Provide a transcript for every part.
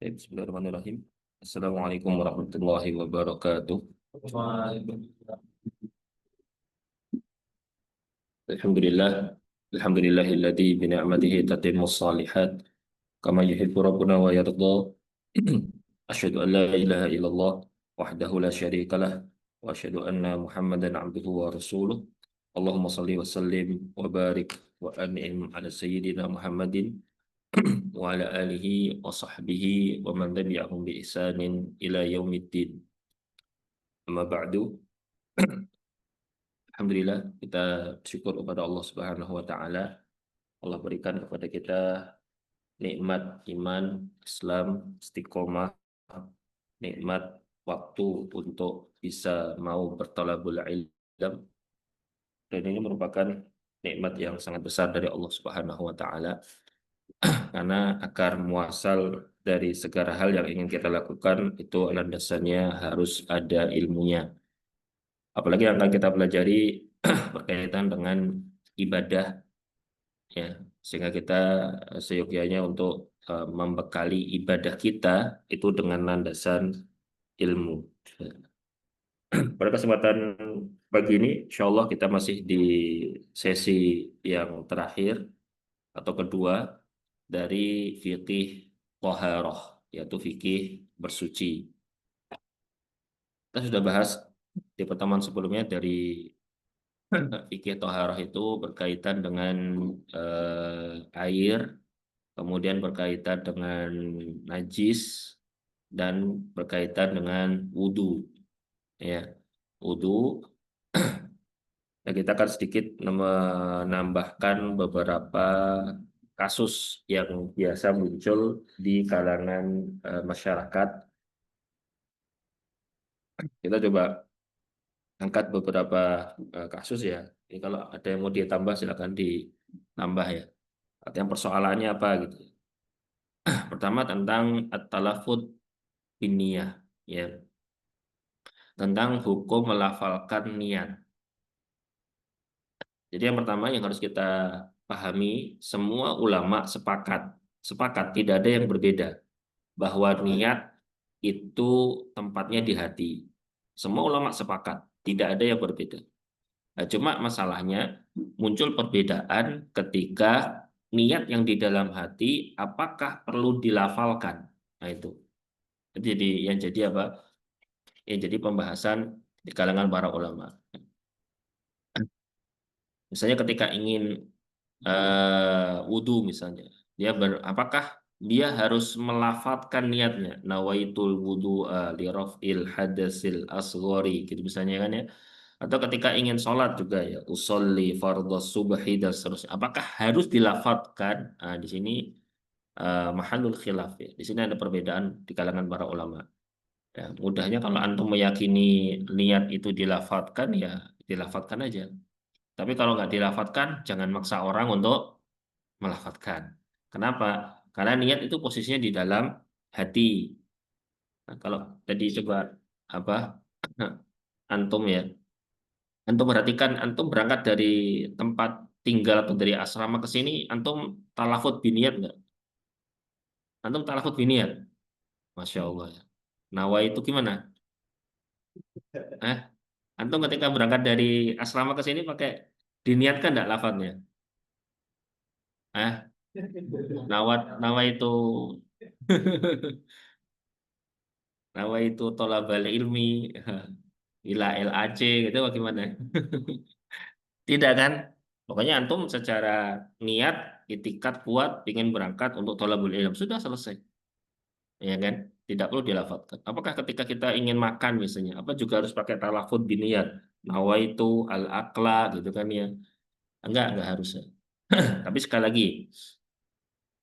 Bismillahirrahmanirrahim. Assalamualaikum warahmatullahi wabarakatuh. Alhamdulillah, alhamdulillahilladzi bi ni'matihi tatimmus shalihat kama yuhibbu rabbuna wa yarda. Asyhadu an la ilaha illallah wahdahu la syarikalah wa asyhadu anna Muhammadan abduhu wa rasuluh. Allahumma shalli wa sallim wa barik wa an'im ala sayyidina Muhammadin wa ala alihi wa sahbihi wa man tabi'ahum bi ihsanin ila yaumiddin. Amma ba'du. Alhamdulillah kita bersyukur kepada Allah Subhanahu wa taala. Allah berikan kepada kita nikmat iman, Islam, istiqomah, nikmat waktu untuk bisa mau bertolabul ilm, dan ini merupakan nikmat yang sangat besar dari Allah Subhanahu wa taala, karena akar muasal dari segala hal yang ingin kita lakukan itu landasannya harus ada ilmunya. Apalagi yang akan kita pelajari berkaitan dengan ibadah, ya, sehingga kita seyogyanya untuk membekali ibadah kita itu dengan landasan ilmu. Pada kesempatan pagi ini, insya Allah kita masih di sesi yang terakhir atau kedua dari fikih toharoh, yaitu fikih bersuci. Kita sudah bahas di pertemuan sebelumnya dari fikih toharoh itu berkaitan dengan air, kemudian berkaitan dengan najis, dan berkaitan dengan wudhu, ya, wudhu. Nah, kita akan sedikit menambahkan beberapa kasus yang biasa muncul di kalangan masyarakat. Kita coba angkat beberapa kasus, ya. Jadi kalau ada yang mau ditambah silakan ditambah, ya. Artinya persoalannya apa gitu. Pertama tentang at-talafud binniyah, ya. Tentang hukum melafalkan niat. Jadi yang pertama yang harus kita pahami, semua ulama sepakat tidak ada yang berbeda bahwa niat itu tempatnya di hati. Semua ulama sepakat, tidak ada yang berbeda. Nah, cuma masalahnya muncul perbedaan ketika niat yang di dalam hati apakah perlu dilafalkan. Nah, itu. Jadi yang jadi apa? Yang jadi pembahasan di kalangan para ulama. Misalnya ketika ingin wudhu misalnya, apakah dia harus melafadzkan niatnya, nawaitul wudhu li raf'il hadasil asghari gitu misalnya, kan, ya. Atau ketika ingin sholat juga, ya, usolli fardhu subhi dan seterusnya, apakah harus dilafadzkan? Nah, di sini mahallul khilaf, ya. Di sini ada perbedaan di kalangan para ulama. Ya, mudahnya kalau antum meyakini niat itu dilafadzkan, ya dilafadzkan aja. Tapi kalau nggak dilafadzkan, jangan maksa orang untuk melafadzkan. Kenapa? Karena niat itu posisinya di dalam hati. Nah, kalau tadi coba apa antum, ya, antum perhatikan, antum berangkat dari tempat tinggal atau dari asrama ke sini, antum talafut biniat nggak? Antum talafut biniat, masya Allah, ya. Nawa itu gimana? Eh, antum ketika berangkat dari asrama ke sini pakai diniatkan nggak lafadznya? Eh, nawa itu nawa itu tolabal ilmi ila LAC gitu bagaimana? Tidak, kan? Pokoknya antum secara niat, itikat kuat, ingin berangkat untuk thalabul ilm, sudah selesai. Ya, kan? Tidak perlu dilafadzkan. Apakah ketika kita ingin makan misalnya, apa juga harus pakai talafut biniyat? Nawaitu al-akla gitu, kan, ya. Enggak harus, ya. Tapi sekali lagi,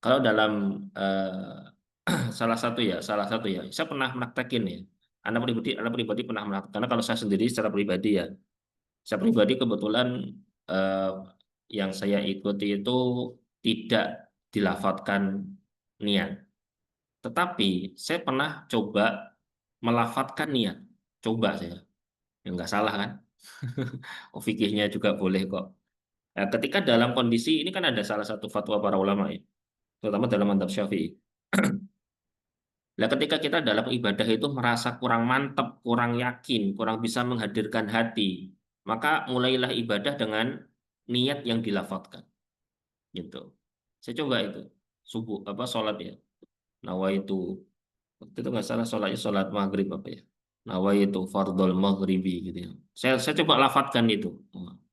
kalau dalam salah satu ya, saya pernah praktekin, ya. Anak pribadi pernah melakukan. Karena kalau saya sendiri secara pribadi, ya, saya pribadi kebetulan eh, yang saya ikuti itu tidak dilafadzkan niat. Tetapi saya pernah coba melafadzkan niat. Coba saya. Ya, nggak salah, kan? Oh, fikihnya juga boleh kok. Nah, ketika dalam kondisi ini kan ada salah satu fatwa para ulama, ya, terutama dalam mazhab Syafi'i. Nah, ketika kita dalam ibadah itu merasa kurang mantap, kurang yakin, kurang bisa menghadirkan hati, maka mulailah ibadah dengan niat yang dilafadzkan gitu. Saya coba itu subuh apa sholat ya, nawaitu, waktu itu nggak salah sholatnya sholat maghrib apa ya, nawaitu fardol maghribi gitu ya. Saya coba lafadzkan itu.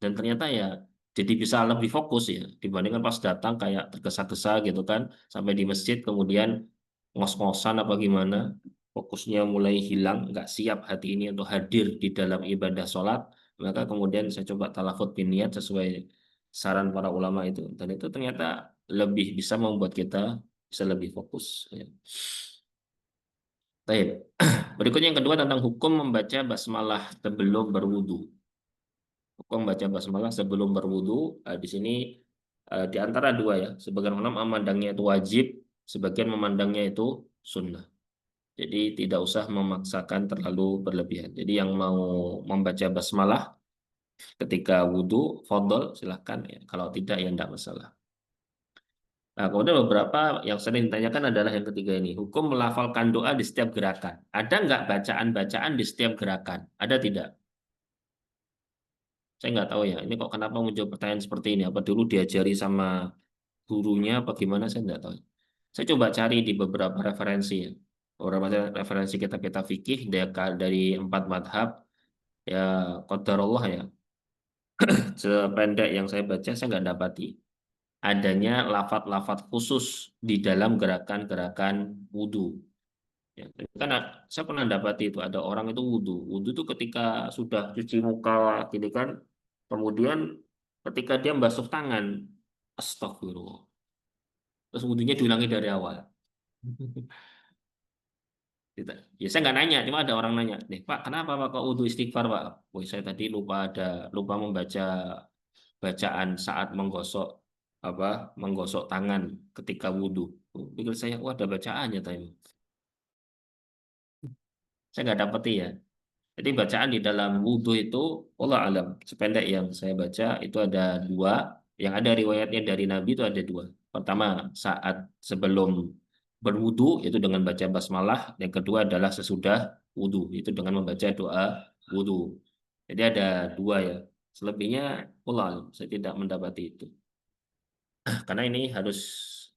Dan ternyata ya jadi bisa lebih fokus ya dibandingkan pas datang kayak tergesa-gesa gitu kan, sampai di masjid kemudian ngos-ngosan apa gimana, fokusnya mulai hilang, nggak siap hati ini untuk hadir di dalam ibadah sholat. Maka kemudian saya coba talafut biniat sesuai saran para ulama itu, dan itu ternyata lebih bisa membuat kita bisa lebih fokus ya. Baik. Berikutnya yang kedua tentang hukum membaca basmalah sebelum berwudu. Hukum baca basmalah sebelum berwudu, di sini di antara dua ya. Sebagian ulama memandangnya itu wajib, sebagian memandangnya itu sunnah. Jadi tidak usah memaksakan terlalu berlebihan. Jadi yang mau membaca basmalah ketika wudhu, fadol silahkan ya. Kalau tidak ya tidak masalah. Nah, kemudian beberapa yang sering ditanyakan adalah yang ketiga ini. Hukum melafalkan doa di setiap gerakan. Ada nggak bacaan-bacaan di setiap gerakan? Ada tidak? Saya nggak tahu ya. Ini kok kenapa muncul pertanyaan seperti ini? Apa dulu diajari sama gurunya apa gimana? Saya nggak tahu. Saya coba cari di beberapa referensi ya. Beberapa referensi kitab-kitab fikih dari empat madhab. Ya, qadarullah ya. Sependek yang saya baca, saya nggak dapati adanya lafat-lafat khusus di dalam gerakan-gerakan wudhu. Ya, tapi kan saya pernah dapati itu ada orang itu wudhu. Wudhu itu ketika sudah cuci muka, gini kan, kemudian ketika dia membasuh tangan, astagfirullah. Terus wudhunya diulangi dari awal. Ya saya nggak nanya, cuma ada orang nanya, nih Pak, kenapa Pak kok wudhu istighfar Pak? Woi saya tadi lupa membaca bacaan saat apa menggosok tangan ketika wudhu. Pikir saya, wah ada bacaannya tadi. Saya nggak dapet ya. Jadi bacaan di dalam wudhu itu, wallah alam, sependek yang saya baca itu ada dua. Yang ada riwayatnya dari Nabi itu ada dua. Pertama saat sebelum berwudhu itu dengan baca basmalah. Yang kedua adalah sesudah wudhu itu dengan membaca doa wudhu. Jadi ada dua ya. Selebihnya, wallah alam, saya tidak mendapati itu. Karena ini harus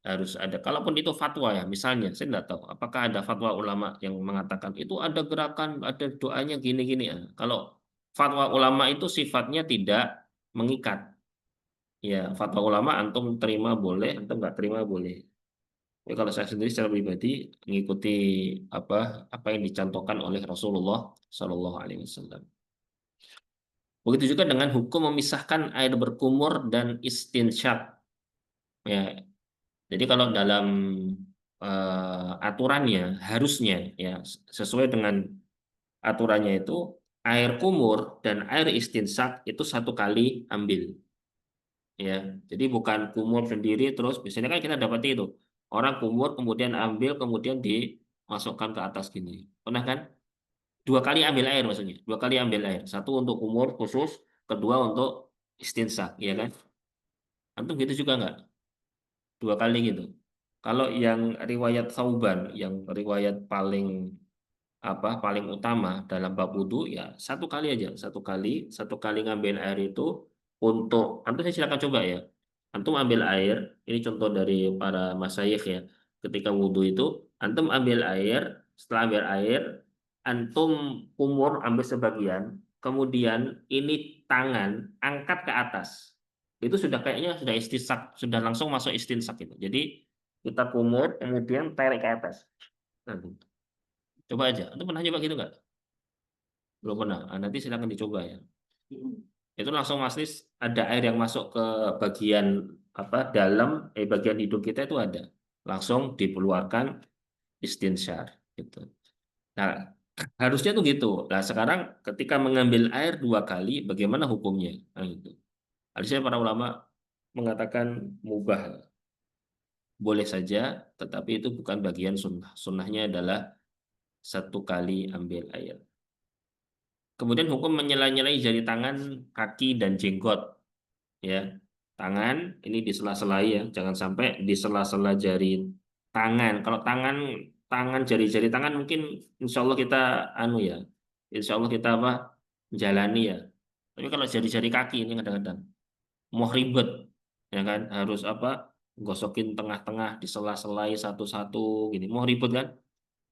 harus ada. Kalaupun itu fatwa ya, misalnya saya tidak tahu apakah ada fatwa ulama yang mengatakan itu ada gerakan, ada doanya gini-gini ya. Kalau fatwa ulama itu sifatnya tidak mengikat. Ya, fatwa ulama antum terima boleh, antum nggak terima boleh. Ya, kalau saya sendiri secara pribadi mengikuti apa apa yang dicontohkan oleh Rasulullah Shallallahu Alaihi Wasallam. Begitu juga dengan hukum memisahkan air berkumur dan istinsyaq. Ya, jadi kalau dalam aturannya harusnya ya sesuai dengan aturannya itu air kumur dan air istinsak itu satu kali ambil ya. Jadi bukan kumur sendiri terus biasanya kan kita dapat itu orang kumur kemudian ambil kemudian dimasukkan ke atas gini. Pernah kan? Dua kali ambil air maksudnya. Dua kali ambil air. Satu untuk kumur khusus, kedua untuk istinsak, ya kan? Antum gitu juga nggak? Dua kali gitu. Kalau yang riwayat Sauban, yang riwayat paling utama dalam bab wudhu ya satu kali aja, satu kali ngambil air itu untuk antum saya silakan coba ya. Antum ambil air, ini contoh dari para masyayikh ya. Ketika wudhu itu, antum ambil air, setelah ambil air, antum kumur ambil sebagian, kemudian ini tangan angkat ke atas. Itu sudah kayaknya sudah istinsak, sudah langsung masuk istinsak itu. Jadi kita kumur, kemudian tarik ke atas. Nanti. Coba aja. Antum pernah coba gitu nggak? Belum pernah. Ah, nanti silakan dicoba ya. Itu langsung pasti ada air yang masuk ke bagian apa dalam bagian hidung kita itu ada. Langsung dikeluarkan istinsyar gitu. Nah, harusnya tuh gitu. Nah, sekarang ketika mengambil air dua kali, bagaimana hukumnya? Nah, itu. Harusnya para ulama mengatakan mubah, boleh saja, tetapi itu bukan bagian sunnah. Sunnahnya adalah satu kali ambil air. Kemudian hukum menyela-nyelai jari tangan, kaki, dan jenggot. Ya, tangan ini di sela-sela ya, jangan sampai di sela-sela jari tangan. Kalau tangan jari-jari tangan mungkin insya Allah kita anu ya, insya Allah kita apa jalani ya. Tapi kalau jari-jari kaki ini kadang-kadang. mau ribet, ya kan? Harus apa? Gosokin tengah-tengah, disela-selai satu-satu, gini. Mau ribet kan?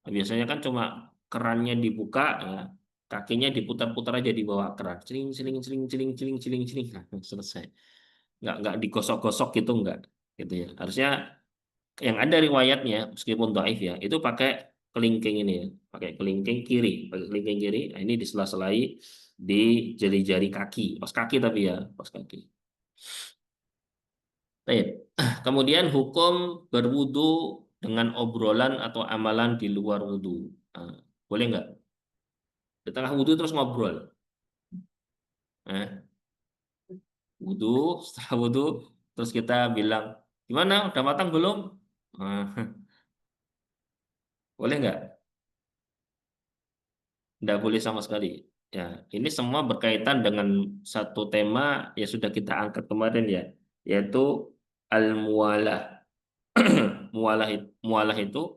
Nah, biasanya kan cuma kerannya dibuka, ya, kakinya diputar-putar aja di bawah keran, celing, celing, celing, celing, celing, celing, celing, nah, selesai. Nggak digosok-gosok gitu, nggak, gitu ya. Harusnya yang ada riwayatnya, meskipun dhaif ya, itu pakai kelingking ini ya, pakai kelingking kiri. Nah, ini disela-selai di jari-jari kaki, pas kaki tapi ya, pas kaki. Baik. Kemudian hukum berwudu dengan obrolan atau amalan di luar wudu. Nah, boleh nggak? Di tengah wudu terus ngobrol. Nah, wudu, setelah wudu, terus kita bilang, gimana? Udah matang belum? Nah, boleh nggak? Nggak boleh sama sekali. Ya, ini semua berkaitan dengan satu tema yang sudah kita angkat kemarin ya, yaitu al-muwalah. Mualah itu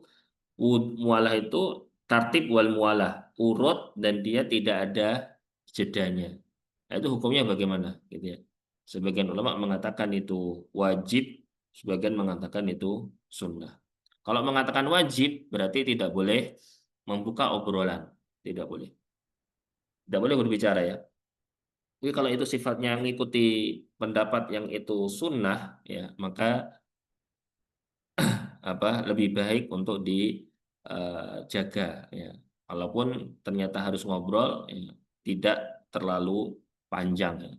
mualah itu tartib wal mualah, urut dan dia tidak ada jedanya. Nah, itu hukumnya bagaimana gitu ya. Sebagian ulama mengatakan itu wajib, sebagian mengatakan itu sunnah. Kalau mengatakan wajib berarti tidak boleh membuka obrolan, tidak boleh. Tidak boleh berbicara ya. Tapi kalau itu sifatnya mengikuti pendapat yang itu sunnah ya, maka apa lebih baik untuk dijaga ya. Walaupun ternyata harus ngobrol ya, tidak terlalu panjang ya.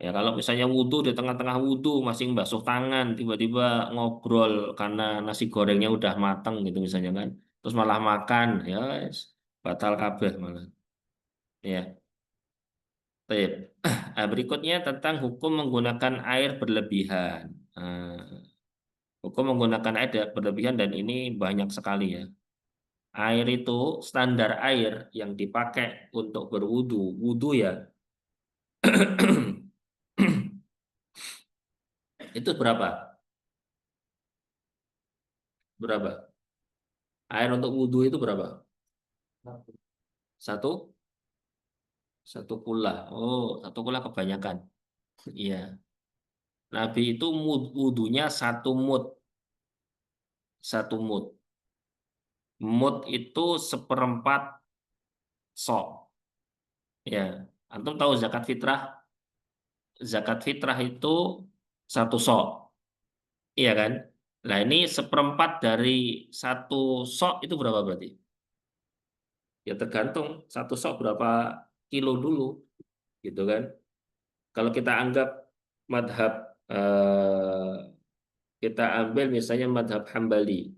Ya kalau misalnya wudhu di tengah-tengah wudhu masih basuh tangan tiba-tiba ngobrol karena nasi gorengnya udah matang gitu misalnya kan. Terus malah makan ya wes, batal kabeh malah. Ya. Baik. Berikutnya tentang hukum menggunakan air berlebihan. Hukum menggunakan air berlebihan dan ini banyak sekali ya. Air itu standar air yang dipakai untuk berwudu, wudu ya, itu berapa? Berapa? Air untuk wudu itu berapa? Satu, satu kula. Oh, satu kula kebanyakan. Iya. Nabi itu wudunya satu mud, satu mud. Mud itu seperempat sok. Ya, antum tahu zakat fitrah? Zakat fitrah itu satu sok, iya kan? Nah ini seperempat dari satu sok itu berapa berarti? Ya tergantung satu sok berapa kilo dulu, gitu kan? Kalau kita anggap madhab, eh, kita ambil misalnya madhab Hambali,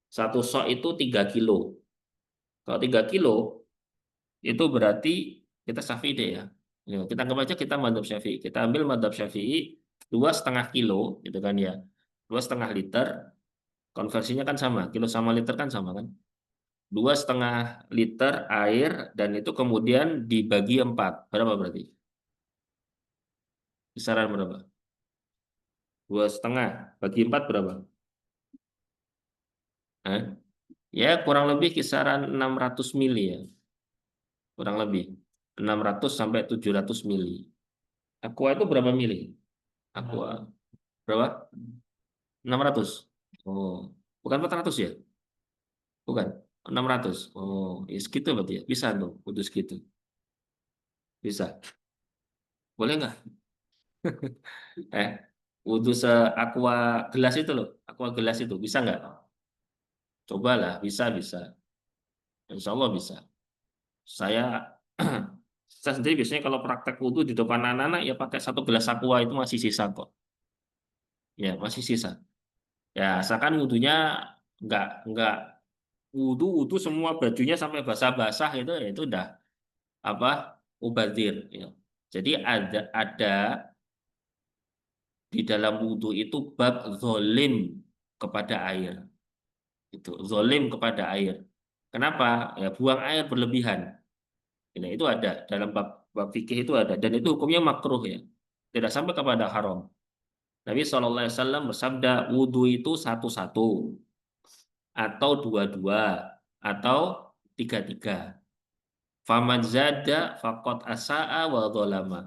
satu sok itu 3 kilo. Kalau 3 kilo itu berarti kita Syafi'i deh ya. Ya, kita anggap aja kita madhab Syafi'i. Kita ambil madhab Syafi'i 2,5 kilo, gitu kan ya. 2,5 liter, konversinya kan sama. Kilo sama liter kan sama kan. 2,5 liter air dan itu kemudian dibagi 4. Berapa berarti? Kisaran berapa? 2,5 bagi 4 berapa? Hah? Ya kurang lebih kisaran 600 mili ya. Kurang lebih. 600 sampai 700 mili. Aqua itu berapa mili? Aqua berapa? 600. Oh, bukan 400 ya? Bukan. 600. Oh, ya segitu berarti ya. Bisa tuh, kudus gitu. Bisa. Boleh nggak? Eh, wudhu aqua gelas itu loh. Aqua gelas itu. Bisa nggak? Cobalah. Bisa, bisa. Insya Allah bisa. Saya saya sendiri biasanya kalau praktek wudhu di depan anak-anak ya pakai satu gelas aqua itu masih sisa kok. Ya, masih sisa. Ya, asalkan wudhunya nggak wudhu wudhu semua bajunya sampai basah-basah itu udah apa mubadzir ya. Jadi ada di dalam wudhu itu bab zolim kepada air. Itu zolim kepada air. Kenapa? Ya buang air berlebihan. Nah, itu ada dalam bab fikih itu ada dan itu hukumnya makruh ya. Tidak sampai kepada haram. Nabi SAW bersabda wudhu itu satu-satu atau dua-dua atau tiga-tiga. Faman zada faqad asa'a wa dzalama.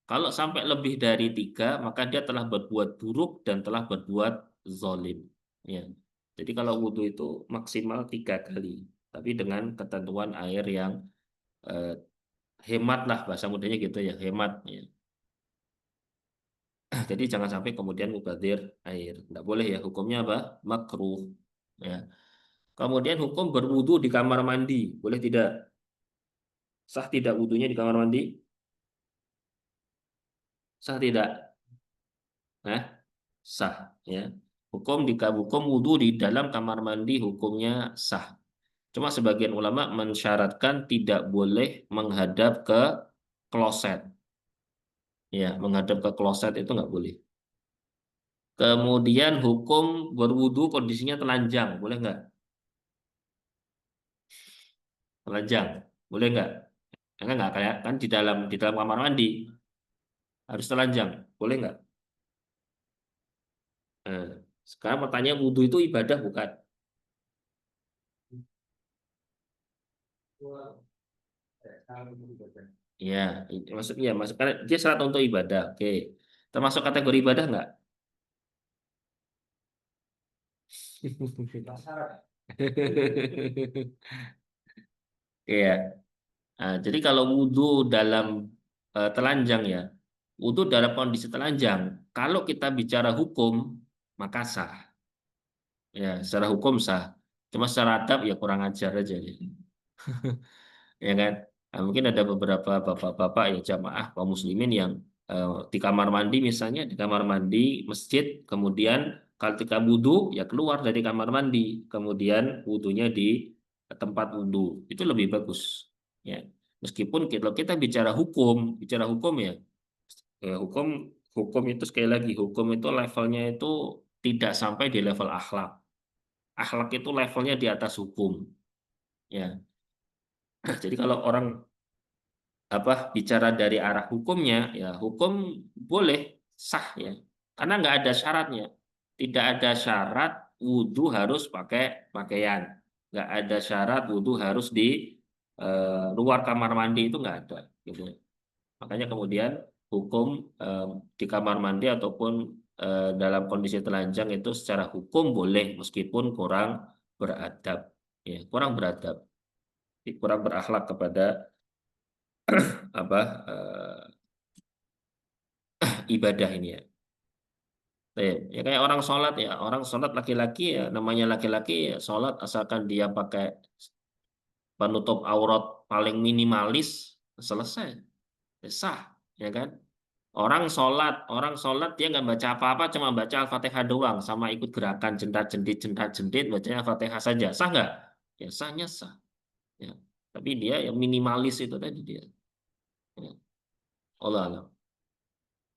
Kalau sampai lebih dari 3, maka dia telah berbuat buruk dan telah berbuat zalim. Ya. Jadi kalau wudhu itu maksimal 3 kali, tapi dengan ketentuan air yang eh, hemat lah, bahasa mudanya gitu ya, hemat. Ya. Jadi jangan sampai kemudian mubadir air. Tidak boleh ya, hukumnya apa? Makruh. Ya. Kemudian hukum berwudhu di kamar mandi, boleh tidak? Sah tidak wudhunya di kamar mandi? Sah tidak? Nah, sah ya. Hukum wudhu di dalam kamar mandi hukumnya sah. Cuma sebagian ulama mensyaratkan tidak boleh menghadap ke kloset. Ya, menghadap ke kloset itu nggak boleh. Kemudian hukum berwudhu kondisinya telanjang, boleh nggak? Telanjang, boleh nggak? Karena nggak kayak kan di dalam kamar mandi harus telanjang, boleh nggak? Nah, sekarang pertanyaan wudhu itu ibadah bukan? Ya, maksudnya masuk karena dia syarat untuk ibadah. Oke. Termasuk kategori ibadah nggak? Iya. Nah, jadi kalau wudhu dalam telanjang ya, wudhu dalam kondisi telanjang, kalau kita bicara hukum, maka sah. Ya, secara hukum sah. Cuma secara adab ya kurang ajar aja. Ya. Ya kan? Nah, mungkin ada beberapa bapak-bapak ya jamaah kaum muslimin yang di kamar mandi misalnya di kamar mandi masjid kemudian ketika wudhu ya keluar dari kamar mandi kemudian wudhunya di tempat wudhu itu lebih bagus ya meskipun kalau kita bicara hukum ya, hukum hukum itu sekali lagi hukum itu levelnya itu tidak sampai di level akhlak itu levelnya di atas hukum ya. Jadi kalau orang bicara dari arah hukumnya ya hukum boleh sah ya karena nggak ada syaratnya tidak ada syarat wudhu harus pakai pakaian nggak ada syarat wudhu harus di luar kamar mandi itu nggak ada gitu makanya kemudian hukum eh, di kamar mandi ataupun dalam kondisi telanjang itu secara hukum boleh meskipun kurang beradab ya kurang berakhlak kepada apa ibadah ini ya. Ya kayak orang sholat laki-laki ya namanya laki-laki ya sholat asalkan dia pakai penutup aurat paling minimalis selesai. Ya, sah ya kan. Orang sholat dia nggak baca apa-apa cuma baca Al-Fatihah doang sama ikut gerakan jendat-jendit bacanya Al-Fatihah saja sah nggak? Ya sahnya sah. Ya. Tapi dia yang minimalis itu tadi dia. Ya. Allah Allah.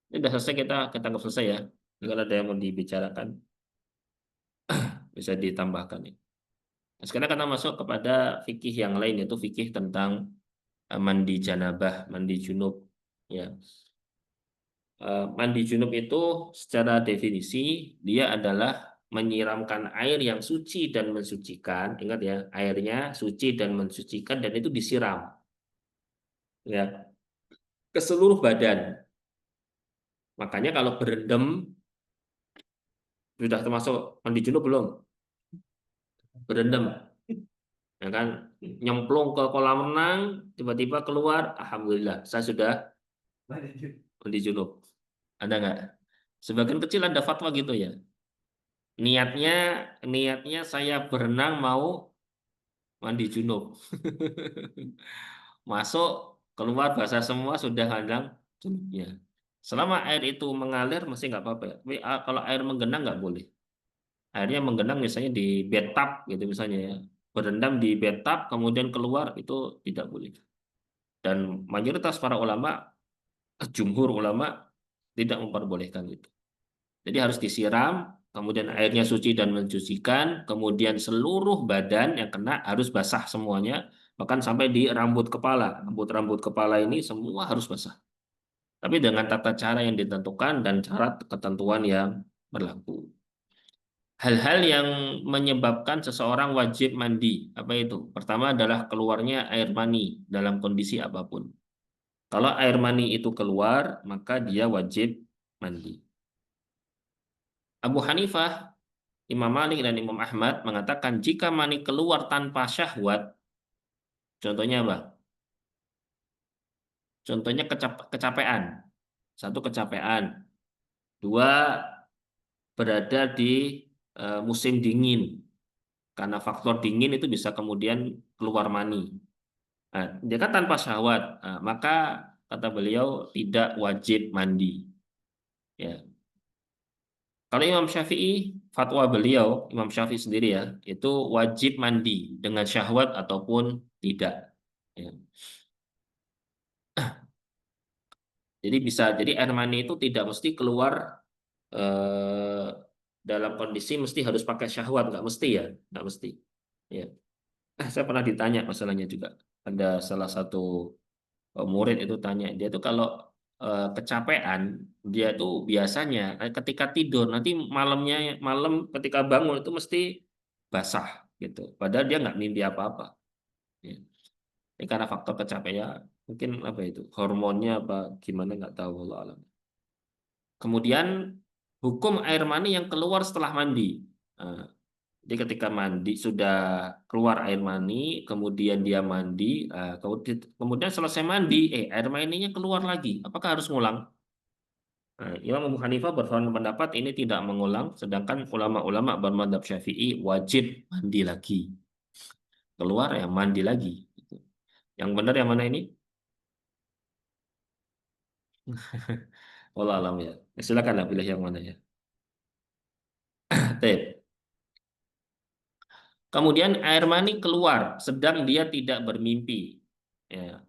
Ini udah selesai kita anggap selesai ya. Kalau ada yang mau dibicarakan bisa ditambahkan ya. Nah, sekarang kita masuk kepada fikih yang lain yaitu fikih tentang mandi janabah, mandi junub. Ya, mandi junub itu secara definisi dia adalah menyiramkan air yang suci dan mensucikan. Ingat ya, airnya suci dan mensucikan dan itu disiram ya ke seluruh badan. Makanya kalau berendam sudah termasuk mandi junub belum? Berendam, ya kan? Nyemplung ke kolam renang, tiba-tiba keluar, alhamdulillah, saya sudah mandi junub. Ada nggak? Sebagian kecil ada fatwa gitu ya. Niatnya, niatnya saya berenang mau mandi junub. Masuk, keluar basah semua sudah hadang junubnya. Selama air itu mengalir masih nggak apa-apa ya. Tapi kalau air menggenang nggak boleh. Airnya menggenang misalnya di bathtub gitu misalnya ya. Berendam di bathtub kemudian keluar itu tidak boleh. Dan mayoritas para ulama, jumhur ulama tidak memperbolehkan itu. Jadi harus disiram, kemudian airnya suci dan mencucikan, kemudian seluruh badan yang kena harus basah semuanya, bahkan sampai di rambut kepala. Rambut-rambut kepala ini semua harus basah. Tapi dengan tata cara yang ditentukan dan syarat ketentuan yang berlaku. Hal-hal yang menyebabkan seseorang wajib mandi, apa itu? Pertama adalah keluarnya air mani dalam kondisi apapun. Kalau air mani itu keluar, maka dia wajib mandi. Abu Hanifah, Imam Malik, dan Imam Ahmad mengatakan jika mani keluar tanpa syahwat, contohnya apa? Contohnya kecapean. Satu, kecapean. Dua, berada di musim dingin. Karena faktor dingin itu bisa kemudian keluar mani. Nah, dia kan tanpa syahwat, nah, maka kata beliau tidak wajib mandi. Ya, kalau Imam Syafi'i, fatwa beliau, Imam Syafi'i sendiri ya, itu wajib mandi dengan syahwat ataupun tidak. Ya. Jadi air mani itu tidak mesti keluar eh, dalam kondisi mesti harus pakai syahwat, nggak mesti ya, nggak mesti. Ya. Saya pernah ditanya masalahnya juga. Ada salah satu murid itu tanya, dia tuh kalau kecapean, dia tuh biasanya ketika tidur nanti malam ketika bangun itu mesti basah gitu. Padahal dia nggak mimpi apa-apa. Ya. Ini karena faktor kecapean, mungkin apa itu hormonnya apa gimana nggak tahu Allah alam. Kemudian hukum air mani yang keluar setelah mandi. Nah, jadi ketika mandi sudah keluar air mani, kemudian dia mandi, kemudian selesai mandi, air maninya keluar lagi. Apakah harus ngulang? Nah, Imam Abu Hanifah berpendapat ini tidak mengulang, sedangkan ulama-ulama bermadzhab Syafi'i wajib mandi lagi. Keluar ya mandi lagi. Yang benar yang mana ini? Wallah alam ya. Silakanlah pilih yang mana ya. Tip. Kemudian air mani keluar, sedang dia tidak bermimpi. Ya,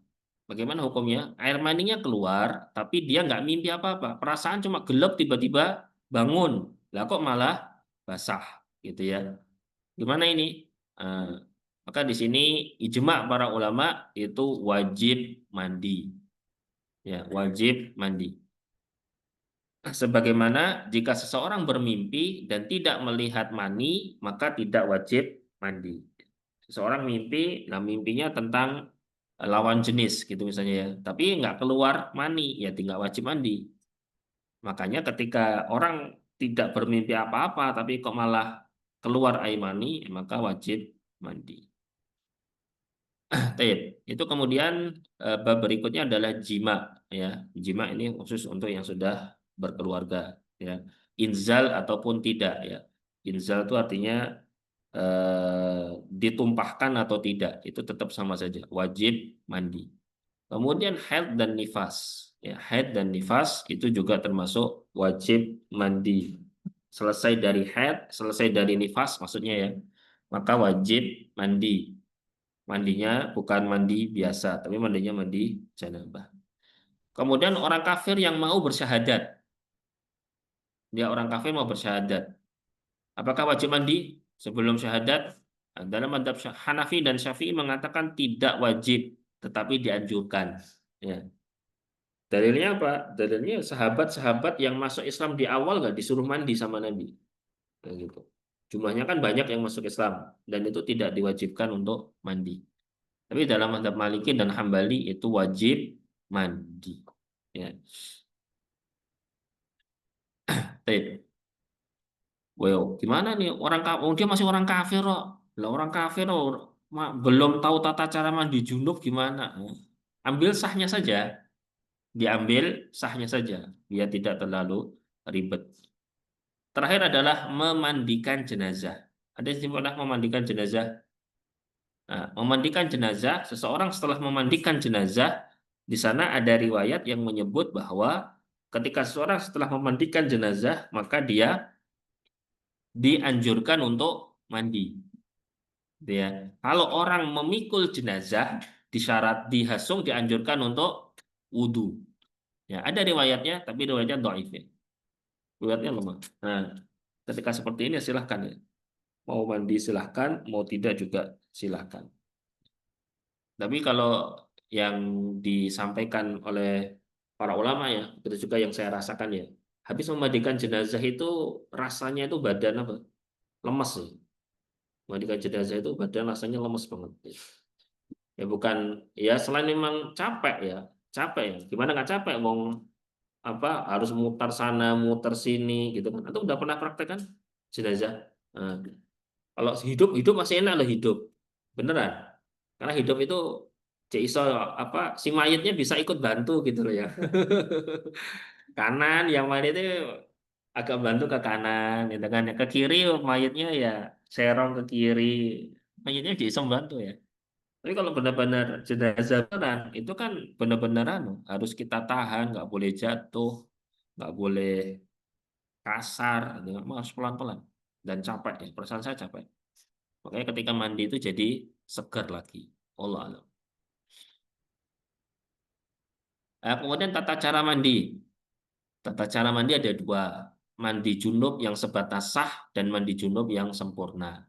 bagaimana hukumnya? Air maninya keluar, tapi dia nggak mimpi apa-apa. Perasaan cuma gelap tiba-tiba bangun. Lah kok malah basah, gitu ya? Gimana ini? Eh, maka di sini ijma para ulama itu wajib mandi, ya wajib mandi. Sebagaimana jika seseorang bermimpi dan tidak melihat mani, maka tidak wajib mandi. Seseorang mimpi, nah mimpinya tentang lawan jenis gitu misalnya ya, tapi nggak keluar mani, ya tinggal wajib mandi. Makanya ketika orang tidak bermimpi apa-apa, tapi kok malah keluar air mani, maka wajib mandi. Taib. Itu kemudian bab berikutnya adalah jima, ya. Jima ini khusus untuk yang sudah berkeluarga, ya. Inzal ataupun tidak, ya. Inzal itu artinya ditumpahkan atau tidak, itu tetap sama saja, wajib mandi. Kemudian haid dan nifas, ya. Haid dan nifas itu juga termasuk wajib mandi. Selesai dari haid, selesai dari nifas, maksudnya ya, maka wajib mandi. Mandinya bukan mandi biasa, tapi mandinya mandi janabah. Kemudian orang kafir yang mau bersyahadat, dia orang kafir mau bersyahadat. Apakah wajib mandi sebelum syahadat? Nah, dalam madhab Hanafi dan Syafi'i mengatakan tidak wajib, tetapi dianjurkan. Ya. Dalilnya apa? Dalilnya sahabat-sahabat yang masuk Islam di awal nggak disuruh mandi sama Nabi. Nah, gitu. Jumlahnya kan banyak yang masuk Islam dan itu tidak diwajibkan untuk mandi. Tapi dalam mazhab Maliki dan Hambali itu wajib mandi. Ya. Baik. Well, gimana nih orang oh, dia masih orang kafir kok. Lah orang kafir kok belum tahu tata cara mandi junub gimana? Ambil sahnya saja, diambil sahnya saja, biar tidak terlalu ribet. Terakhir adalah memandikan jenazah. Ada yang pernah memandikan jenazah? Nah, memandikan jenazah, seseorang setelah memandikan jenazah, di sana ada riwayat yang menyebut bahwa ketika seseorang setelah memandikan jenazah, maka dia dianjurkan untuk mandi. Gitu ya. Kalau orang memikul jenazah, disyarat dihasung dianjurkan untuk wudhu. Ya, ada riwayatnya, tapi riwayatnya dhaif ya. Riwayatnya lemah. Nah, ketika seperti ini silahkan ya. Mau mandi silahkan, mau tidak juga silahkan. Tapi kalau yang disampaikan oleh para ulama ya, itu juga yang saya rasakan ya. Habis memandikan jenazah itu rasanya itu badan apa? Lemes ya. Memandikan jenazah itu badan rasanya lemes banget. Ya bukan ya selain memang capek ya, capek ya. Gimana nggak capek, wong apa harus mutar sana, muter sini gitu kan? Atau udah pernah praktek kan jenazah? Nah, kalau hidup hidup masih enak loh hidup, beneran. Karena hidup itu cek iso apa si mayatnya bisa ikut bantu gitu loh ya. Kanan yang mayat itu agak bantu ke kanan gitu kan. Ke kiri mayatnya ya serong ke kiri. Mayatnya bisa membantu ya. Tapi kalau benar-benar jenazah beneran itu kan benar-benar harus kita tahan, nggak boleh jatuh, nggak boleh kasar, gitu. Harus pelan-pelan dan capek ya. Perasaan saya capek. Makanya ketika mandi itu jadi segar lagi. Allah alam. Kemudian tata cara mandi. Tata cara mandi ada dua. Mandi junub yang sebatas sah dan mandi junub yang sempurna.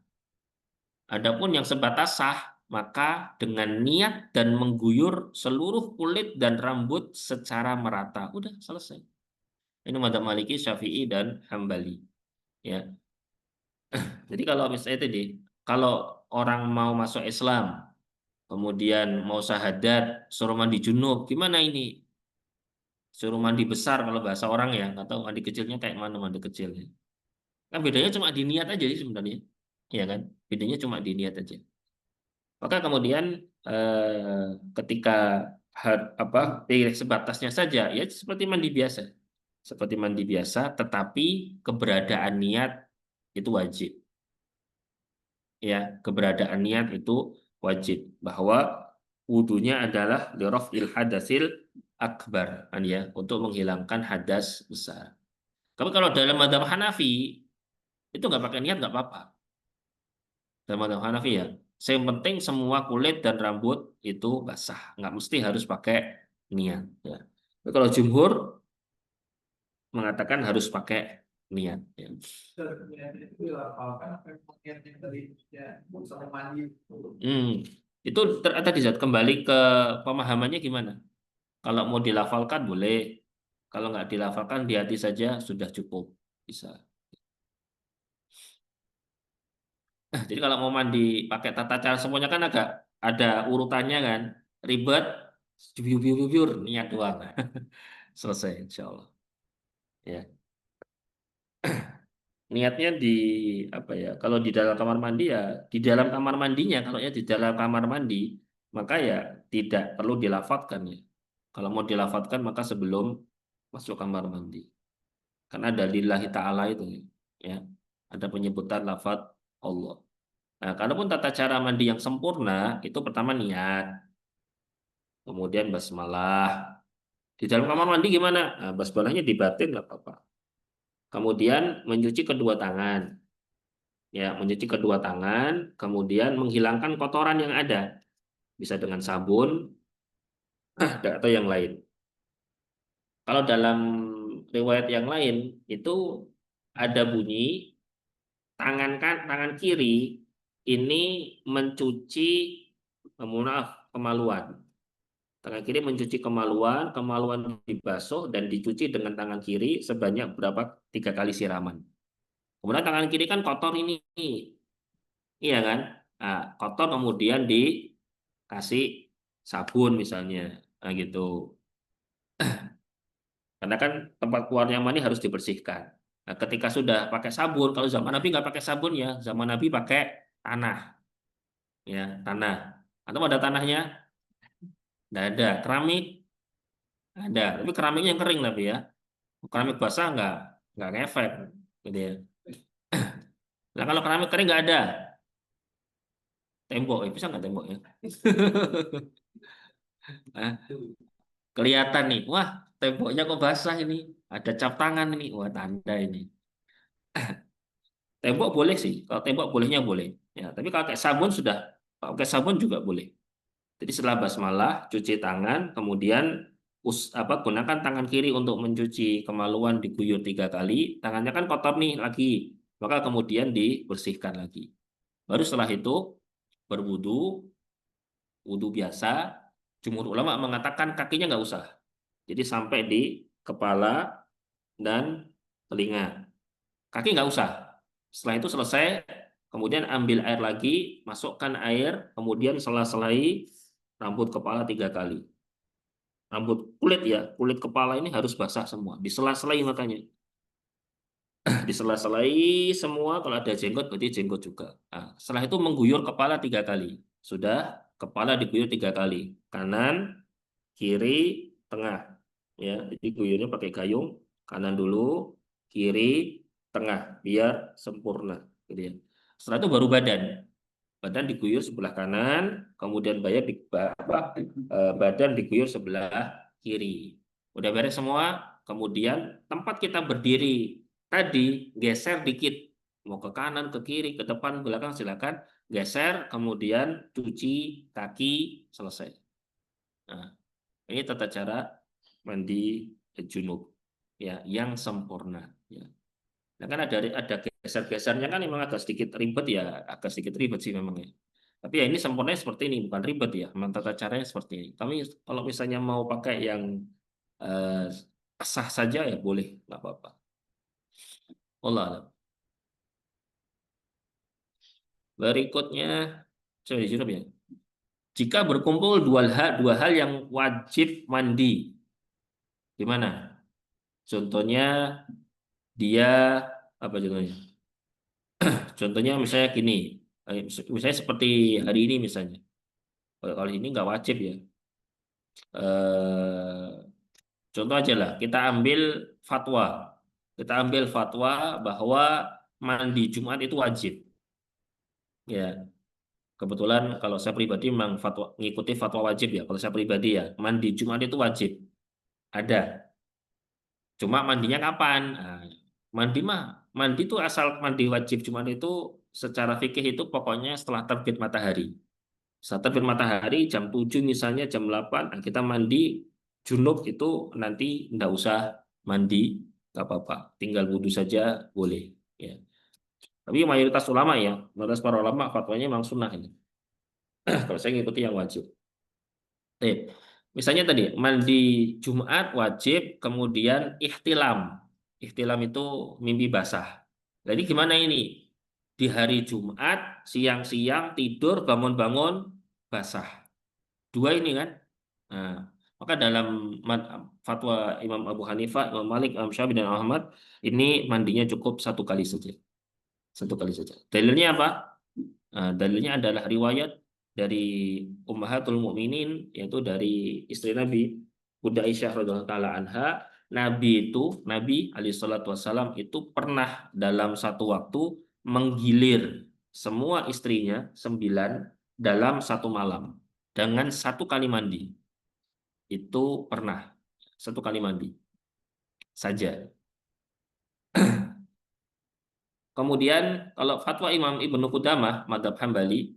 Adapun yang sebatas sah, maka dengan niat dan mengguyur seluruh kulit dan rambut secara merata. Udah selesai. Ini madzhab Maliki, Syafi'i, dan Hambali. Ya. Jadi kalau misalnya tadi, kalau orang mau masuk Islam, kemudian mau syahadat, suruh mandi junub, gimana ini? Suruh mandi besar kalau bahasa orang ya, nggak tahu mandi kecilnya kayak mana mandi kecilnya. Kan bedanya cuma di niat aja sih sebenarnya, ya kan? Bedanya cuma di niat aja. Maka kemudian ketika apa pilih sebatasnya saja, ya seperti mandi biasa, seperti mandi biasa, tetapi keberadaan niat itu wajib. Ya, keberadaan niat itu wajib bahwa wudunya adalah lirafil hadasil akbar, kan ya, untuk menghilangkan hadas besar. Tapi kalau dalam madzhab Hanafi itu nggak pakai niat nggak apa-apa. Dalam madzhab Hanafi ya, yang penting semua kulit dan rambut itu basah, nggak mesti harus pakai niat. Ya. Tapi kalau jumhur mengatakan harus pakai niat. Ya. Hmm, itu tadi Zat, kembali ke pemahamannya gimana? Kalau mau dilafalkan boleh, kalau nggak dilafalkan di hati saja sudah cukup, bisa. Jadi kalau mau mandi pakai tata cara semuanya kan agak ada urutannya kan, ribet, biur biur biur niat doang, selesai insya Allah. Ya, niatnya di apa ya? Kalau di dalam kamar mandi ya di dalam kamar mandinya, kalau ya di dalam kamar mandi maka ya tidak perlu dilafalkan ya. Kalau mau dilafalkan maka sebelum masuk kamar mandi. Karena ada lillahi ta'ala itu ya. Ada penyebutan lafaz Allah. Nah, kalaupun tata cara mandi yang sempurna itu pertama niat, kemudian basmalah. Di dalam kamar mandi gimana? Nah, basmalahnya di batin nggak apa-apa. Kemudian mencuci kedua tangan, ya mencuci kedua tangan, kemudian menghilangkan kotoran yang ada, bisa dengan sabun atau yang lain. Kalau dalam riwayat yang lain itu ada bunyi tangan kiri ini mencuci maaf kemaluan. Tangan kiri mencuci kemaluan, kemaluan dibasuh dan dicuci dengan tangan kiri sebanyak berapa 3 kali siraman. Kemudian tangan kiri kan kotor ini, iya kan? Nah, kotor kemudian dikasih sabun misalnya, nah gitu. Karena kan tempat keluarnya mani harus dibersihkan. Nah, ketika sudah pakai sabun, kalau zaman Nabi nggak pakai sabun ya, zaman Nabi pakai tanah, ya tanah. Atau ada tanahnya? Nggak ada. Keramik ada, tapi keramiknya yang kering tapi ya. Keramik basah nggak ngefek, gitu ya. Nah kalau keramik kering nggak ada, tembok, bisa nggak tembok ya? Nah, kelihatan nih, wah temboknya kok basah ini, ada cap tangan ini, wah tanda ini. Tembok boleh sih, kalau tembok bolehnya boleh. Ya, tapi kalau pakai sabun sudah, kalau pakai sabun juga boleh. Jadi setelah basmalah, cuci tangan, kemudian gunakan tangan kiri untuk mencuci kemaluan diguyur 3 kali. Tangannya kan kotor nih lagi, maka kemudian dibersihkan lagi. Baru setelah itu berwudu, wudu biasa. Jumhur ulama mengatakan kakinya nggak usah. Jadi sampai di kepala dan telinga. Kaki nggak usah. Setelah itu selesai, kemudian ambil air lagi, masukkan air, kemudian sela-selai rambut kepala 3 kali. rambut kulit ya, kulit kepala ini harus basah semua, disela-selai makanya. Disela-selai semua, kalau ada jenggot berarti jenggot juga. Nah, setelah itu mengguyur kepala 3 kali. Sudah, kepala diguyur 3 kali. Kanan, kiri, tengah. Ya, jadi guyurnya pakai gayung, kanan dulu, kiri, tengah, biar sempurna. Gitu ya. Setelah itu baru badan. Badan diguyur sebelah kanan, kemudian badan diguyur sebelah kiri. Udah beres semua, kemudian tempat kita berdiri tadi geser dikit, mau ke kanan, ke kiri, ke depan, belakang silakan geser, kemudian cuci kaki, selesai. Nah, ini tata cara mandi junub ya, yang sempurna. Ya. Nah, kan ada geser-gesernya kan memang agak sedikit ribet ya, agak sedikit ribet sih memang ya. Tapi ya ini sempurnanya seperti ini, bukan ribet ya. Memang tata caranya seperti ini. Kami kalau misalnya mau pakai yang eh, sah saja ya boleh, nggak apa-apa. Allah alam. Berikutnya, saya disuruh ya. Jika berkumpul dua hal yang wajib mandi, gimana? Contohnya dia apa contohnya? Contohnya misalnya gini, misalnya seperti hari ini misalnya. Kalau ini nggak wajib ya. Eh, Contoh aja lah, kita ambil fatwa. Kita ambil fatwa bahwa mandi Jumat itu wajib. Ya, kebetulan kalau saya pribadi memang fatwa ngikuti fatwa wajib ya. Kalau saya pribadi ya, mandi Jumat itu wajib. Ada. Cuma mandinya kapan? Nah, mandi mandi itu asal mandi wajib Jumat itu secara fikih itu pokoknya setelah terbit matahari. Saat terbit matahari jam 7 misalnya jam 8 nah kita mandi junub itu nanti nggak usah mandi nggak apa-apa tinggal wudhu saja boleh ya. Tapi mayoritas ulama ya mayoritas para ulama fatwanya memang sunnah ini. Kalau saya ngikuti yang wajib. Eh, Misalnya tadi mandi Jumat wajib kemudian ihtilam. Ihtilam itu mimpi basah. Jadi gimana ini? Di hari Jumat siang-siang tidur bangun-bangun basah. Dua ini kan. Nah, maka dalam fatwa Imam Abu Hanifah, Imam Malik, Imam Syafi'i dan Ahmad ini mandinya cukup 1 kali saja. 1 kali saja. Dalilnya apa? Nah, dalilnya adalah riwayat dari Ummahatul Mukminin yaitu dari istri Nabi Bunda Aisyah radhiyallahu taala anha. Nabi alaihi salatu wasallam itu pernah dalam satu waktu menggilir semua istrinya 9 dalam satu malam dengan 1 kali mandi. Itu pernah 1 kali mandi saja. Kemudian kalau fatwa Imam Ibnu Qudamah madhab Hambali,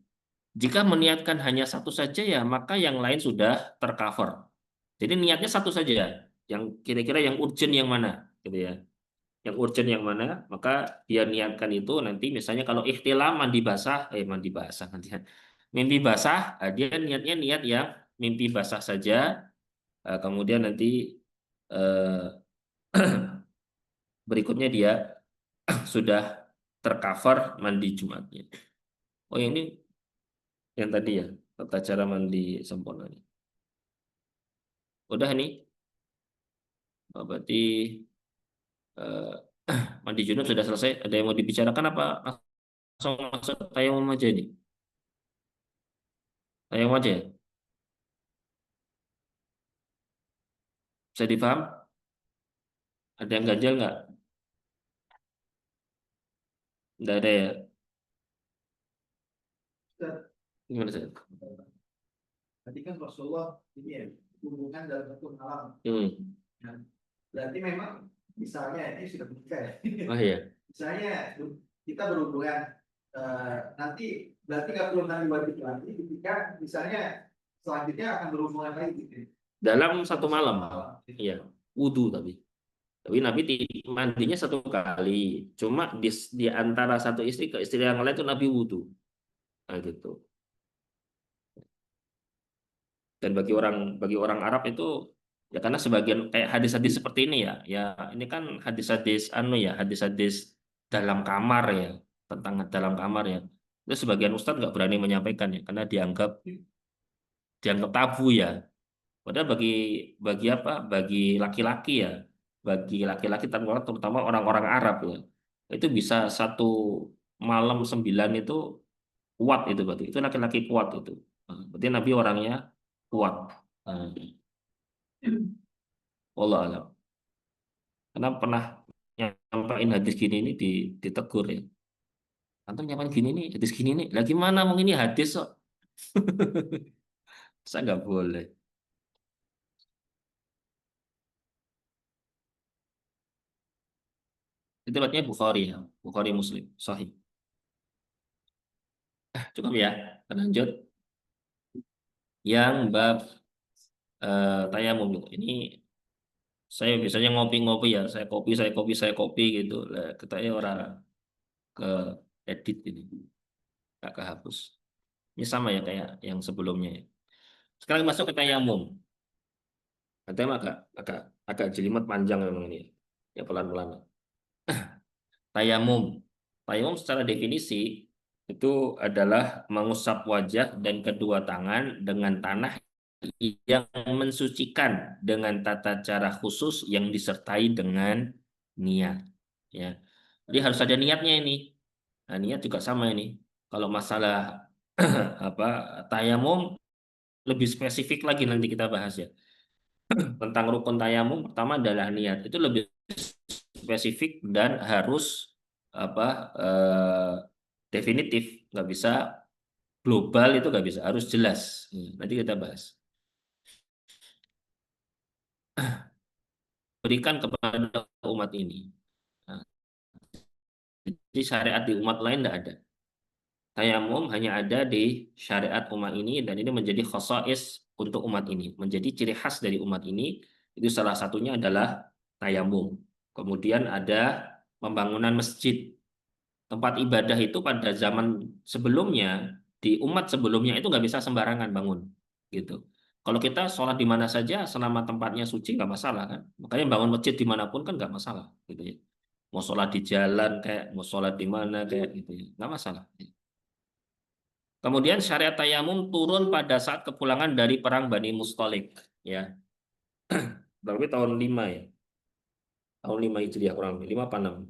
jika meniatkan hanya satu saja ya maka yang lain sudah tercover. Jadi niatnya satu saja, yang kira-kira yang urgent yang mana, gitu ya. Yang urgent yang mana, maka dia niatkan itu nanti misalnya kalau ikhtilam mandi basah nanti mimpi basah, dia niatnya niat yang mimpi basah saja, kemudian nanti eh, berikutnya dia sudah tercover mandi Jumatnya. Oh ini yang tadi ya, tata cara mandi sempurna ini. Udah nih, berarti eh, mandi junub sudah selesai. Ada yang mau dibicarakan apa? Langsung masuk tayamum aja ini. Tayamum aja ya. Bisa dipaham? Ada yang ganjal nggak? Nggak ada ya. Gimana sih? Tadi kan Rasulullah ini ya, hubungan dalam satu malam. Hmm. Nah, berarti memang misalnya ini sudah buka ya. Oh iya. Misalnya kita berhubungan nanti berarti nggak perlu nanti wajib lagi ketika misalnya selanjutnya akan berhubungan lagi gitu. Dalam satu malam. Iya. Wudhu tapi. Tapi Nabi mandinya 1 kali. Cuma di antara satu istri ke istri yang lain itu Nabi wudhu. Nah, gitu. Dan bagi orang Arab itu ya karena sebagian kayak hadis-hadis seperti ini ya, ya ini kan hadis-hadis ya, hadis-hadis dalam kamar ya, tentang dalam kamar ya. Itu sebagian ustadz nggak berani menyampaikan ya karena dianggap dianggap tabu ya. Padahal bagi apa? Bagi laki-laki ya, bagi laki-laki terutama orang-orang Arab ya, itu bisa satu malam 9 itu kuat itu berarti. Itu laki-laki kuat itu. Berarti Nabi orangnya kuat. Nah, wallah alam. Karena pernah nyampain hadis gini ini ditegur ya. Antum nyampain gini nih, hadis gini nih. Lagi mana mau ini hadis kok? Saya nggak boleh. Itu artinya Bukhari ya. Bukhari Muslim. Sahih. Cukup ya. Lanjut. Yang bab tayamum itu. Ini saya biasanya ngopi-ngopi ya. Saya kopi gitu. Lah, katanya orang ke edit ini. Nggak kehapus. Ini sama ya kayak yang sebelumnya ya. Sekarang masuk ke tayamum. Katanya agak agak agak jelimet panjang memang ini. Ya pelan-pelan. Tayamum. Tayamum secara definisi itu adalah mengusap wajah dan kedua tangan dengan tanah yang mensucikan dengan tata cara khusus yang disertai dengan niat. Ya, jadi harus ada niatnya ini. Nah, niat juga sama ini. Kalau masalah apa tayamum lebih spesifik lagi nanti kita bahas ya. Tentang rukun tayamum pertama adalah niat. Itu lebih spesifik dan harus apa definitif, nggak bisa global itu nggak bisa, harus jelas. Nanti kita bahas. Berikan kepada umat ini. Nah, jadi syariat di umat lain tidak ada. Tayamum hanya ada di syariat umat ini dan ini menjadi khosais untuk umat ini. Menjadi ciri khas dari umat ini. Itu salah satunya adalah tayamum. Kemudian ada pembangunan masjid. Tempat ibadah itu pada zaman sebelumnya, di umat sebelumnya itu nggak bisa sembarangan bangun. Gitu. Kalau kita sholat di mana saja selama tempatnya suci nggak masalah kan. Makanya bangun masjid dimanapun kan nggak masalah. Gitu ya. Mau sholat di jalan kayak, mau sholat di mana kayak gitu ya. Nggak masalah. Kemudian syariat tayamum turun pada saat kepulangan dari perang Bani Mustalik. Ya, berarti tahun 5 ya. Tahun 5 Hijriah kurang lebih, 5 apa 6.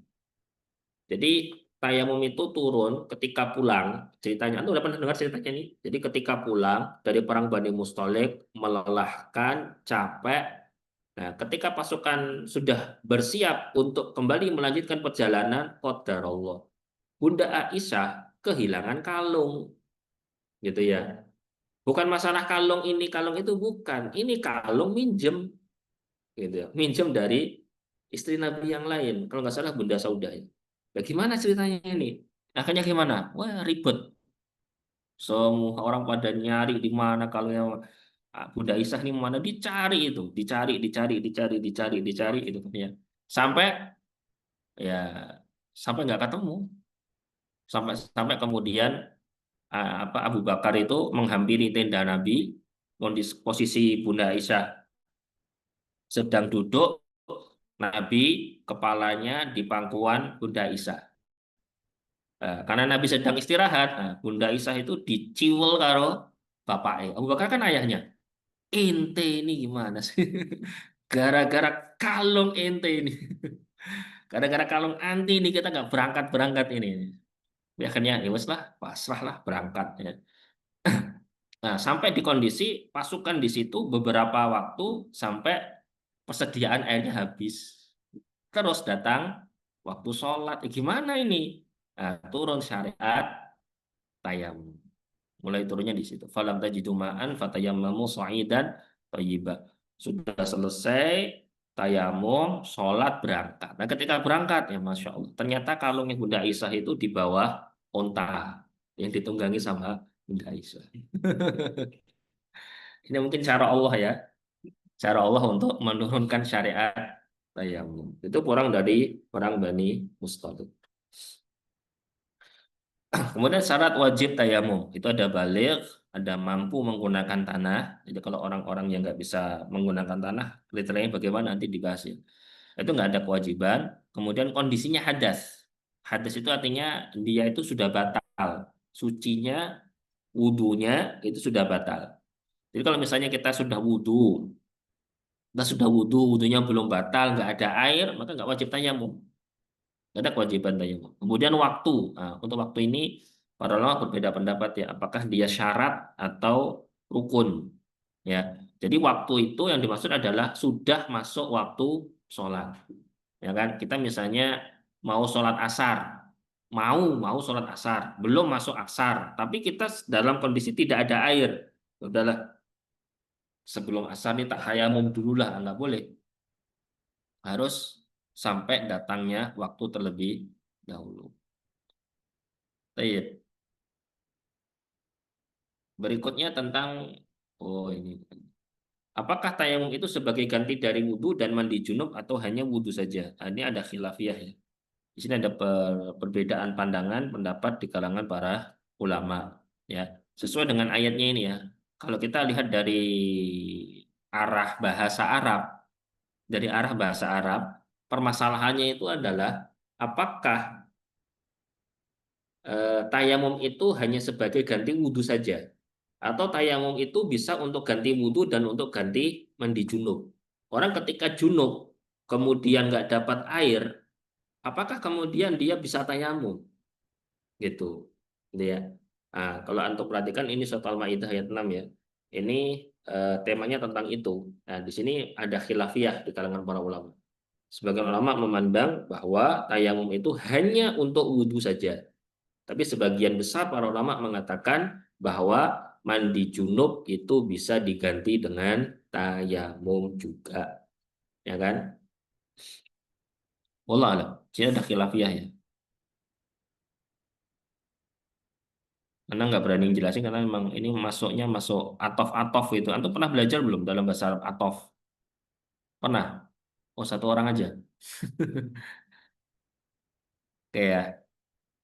Jadi tayamum itu turun ketika pulang. Ceritanya, Anda udah pernah dengar ceritanya ini? Jadi ketika pulang dari perang Bani Mustalik, melelahkan, capek. Nah, ketika pasukan sudah bersiap untuk kembali melanjutkan perjalanan, qadarullah. Bunda Aisyah kehilangan kalung, gitu ya. Bukan masalah kalung ini, kalung itu bukan. Ini kalung minjem, gitu ya. Minjem dari istri Nabi yang lain. Kalau nggak salah Bunda Saudah. Ya. Nah, gimana ceritanya ini? Akhirnya gimana? Wah, ribet. Semua orang pada nyari di mana kalungnya Bunda Isah ini mana dicari itu, dicari itu ya. Sampai ya sampai nggak ketemu. Sampai sampai kemudian apa Abu Bakar itu menghampiri tenda Nabi, posisi Bunda Aisyah sedang duduk, Nabi kepalanya di pangkuan Bunda Aisyah. Karena Nabi sedang istirahat, Bunda Aisyah itu diciwel karo bapaknya. Abu Bakar kan ayahnya. Ente ini gimana sih? Gara-gara kalung ente ini. Gara-gara kalung anti ini kita nggak berangkat-berangkat ini. Ya, akhirnya ya wes lah, pasrah lah berangkat ya. Nah, sampai di kondisi pasukan di situ beberapa waktu sampai persediaan airnya habis. Terus datang waktu sholat. Gimana ini? Nah, turun syariat tayamum. Mulai turunnya di situ. Falam tajidu ma'an fatayammamu sha'idan thayyiban. Sudah selesai tayamum, sholat berangkat. Nah, ketika berangkat ya Masya Allah. Ternyata kalungnya Bunda Aisyah itu di bawah onta yang ditunggangi sama Bunda Aisyah. Ini mungkin cara Allah ya. Cara Allah untuk menurunkan syariat tayamum. Itu kurang dari orang Bani Mustalik. Kemudian syarat wajib tayamum itu ada balik, ada mampu menggunakan tanah. Jadi kalau orang-orang yang nggak bisa menggunakan tanah, kriterianya bagaimana nanti dibahas ya. Itu nggak ada kewajiban. Kemudian kondisinya hadas. Hadas itu artinya dia itu sudah batal. Sucinya, wudhunya itu sudah batal. Jadi kalau misalnya kita sudah wudhu, wudhunya belum batal, nggak ada air, maka nggak wajib tayamum. Nggak ada kewajiban tayamum. Kemudian waktu. Nah, untuk waktu ini para ulama berbeda pendapat ya, apakah dia syarat atau rukun. Ya, jadi waktu itu yang dimaksud adalah sudah masuk waktu sholat. Ya kan, kita misalnya mau sholat asar, mau sholat asar, belum masuk asar, tapi kita dalam kondisi tidak ada air. Udahlah, sebelum asar ini tak hayamum dulu lah, nggak boleh. Harus sampai datangnya waktu terlebih dahulu. Baik. Berikutnya tentang oh ini. Apakah tayamum itu sebagai ganti dari wudhu dan mandi junub atau hanya wudhu saja? Nah, ini ada khilafiyah ya. Di sini ada perbedaan pandangan pendapat di kalangan para ulama ya. Sesuai dengan ayatnya ini ya. Kalau kita lihat arah bahasa Arab, dari arah bahasa Arab, permasalahannya itu adalah apakah tayamum itu hanya sebagai ganti wudhu saja atau tayamum itu bisa untuk ganti wudhu dan untuk ganti mandi junub. Orang ketika junub kemudian nggak dapat air, apakah kemudian dia bisa tayamum? Gitu. Gitu ya. Nah, kalau antum perhatikan ini surat Al-Maidah ayat 6 ya. Ini temanya tentang itu. Nah, di sini ada khilafiyah di kalangan para ulama. Sebagian ulama memandang bahwa tayamum itu hanya untuk wudhu saja. Tapi sebagian besar para ulama mengatakan bahwa mandi junub itu bisa diganti dengan tayamum juga. Ya kan? Wallah alam. Sini ada khilafiyah ya. Karena nggak berani jelasin karena memang ini masuknya masuk atof-atof itu. Antum pernah belajar belum dalam bahasa Arab atof? Pernah? Oh, satu orang aja. Oke ya.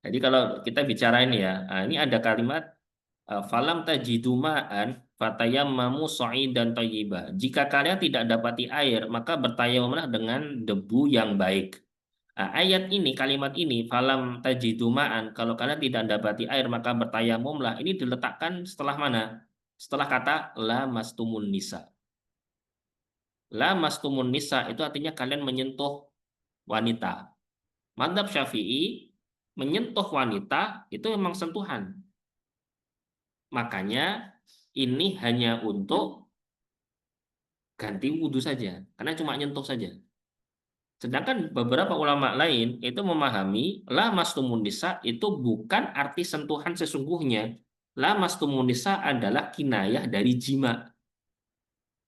Jadi kalau kita bicara ini ya, nah, ini ada kalimat falam tajidu ma'an fatayammamu dan thayyiba. Jika kalian tidak dapati air, maka bertayamumlah dengan debu yang baik. Nah, ayat ini, kalimat ini, falam tajidu ma'an, kalau kalian tidak dapati air, maka bertayamumlah. Ini diletakkan setelah mana? Setelah kata la mastumun nisa. La mastumun nisa itu artinya kalian menyentuh wanita. Madzhab Syafi'i menyentuh wanita itu memang sentuhan. Makanya ini hanya untuk ganti wudhu saja, karena cuma nyentuh saja. Sedangkan beberapa ulama lain itu memahami la mastumun nisa itu bukan arti sentuhan sesungguhnya. La mastumun nisa adalah kinayah dari jima.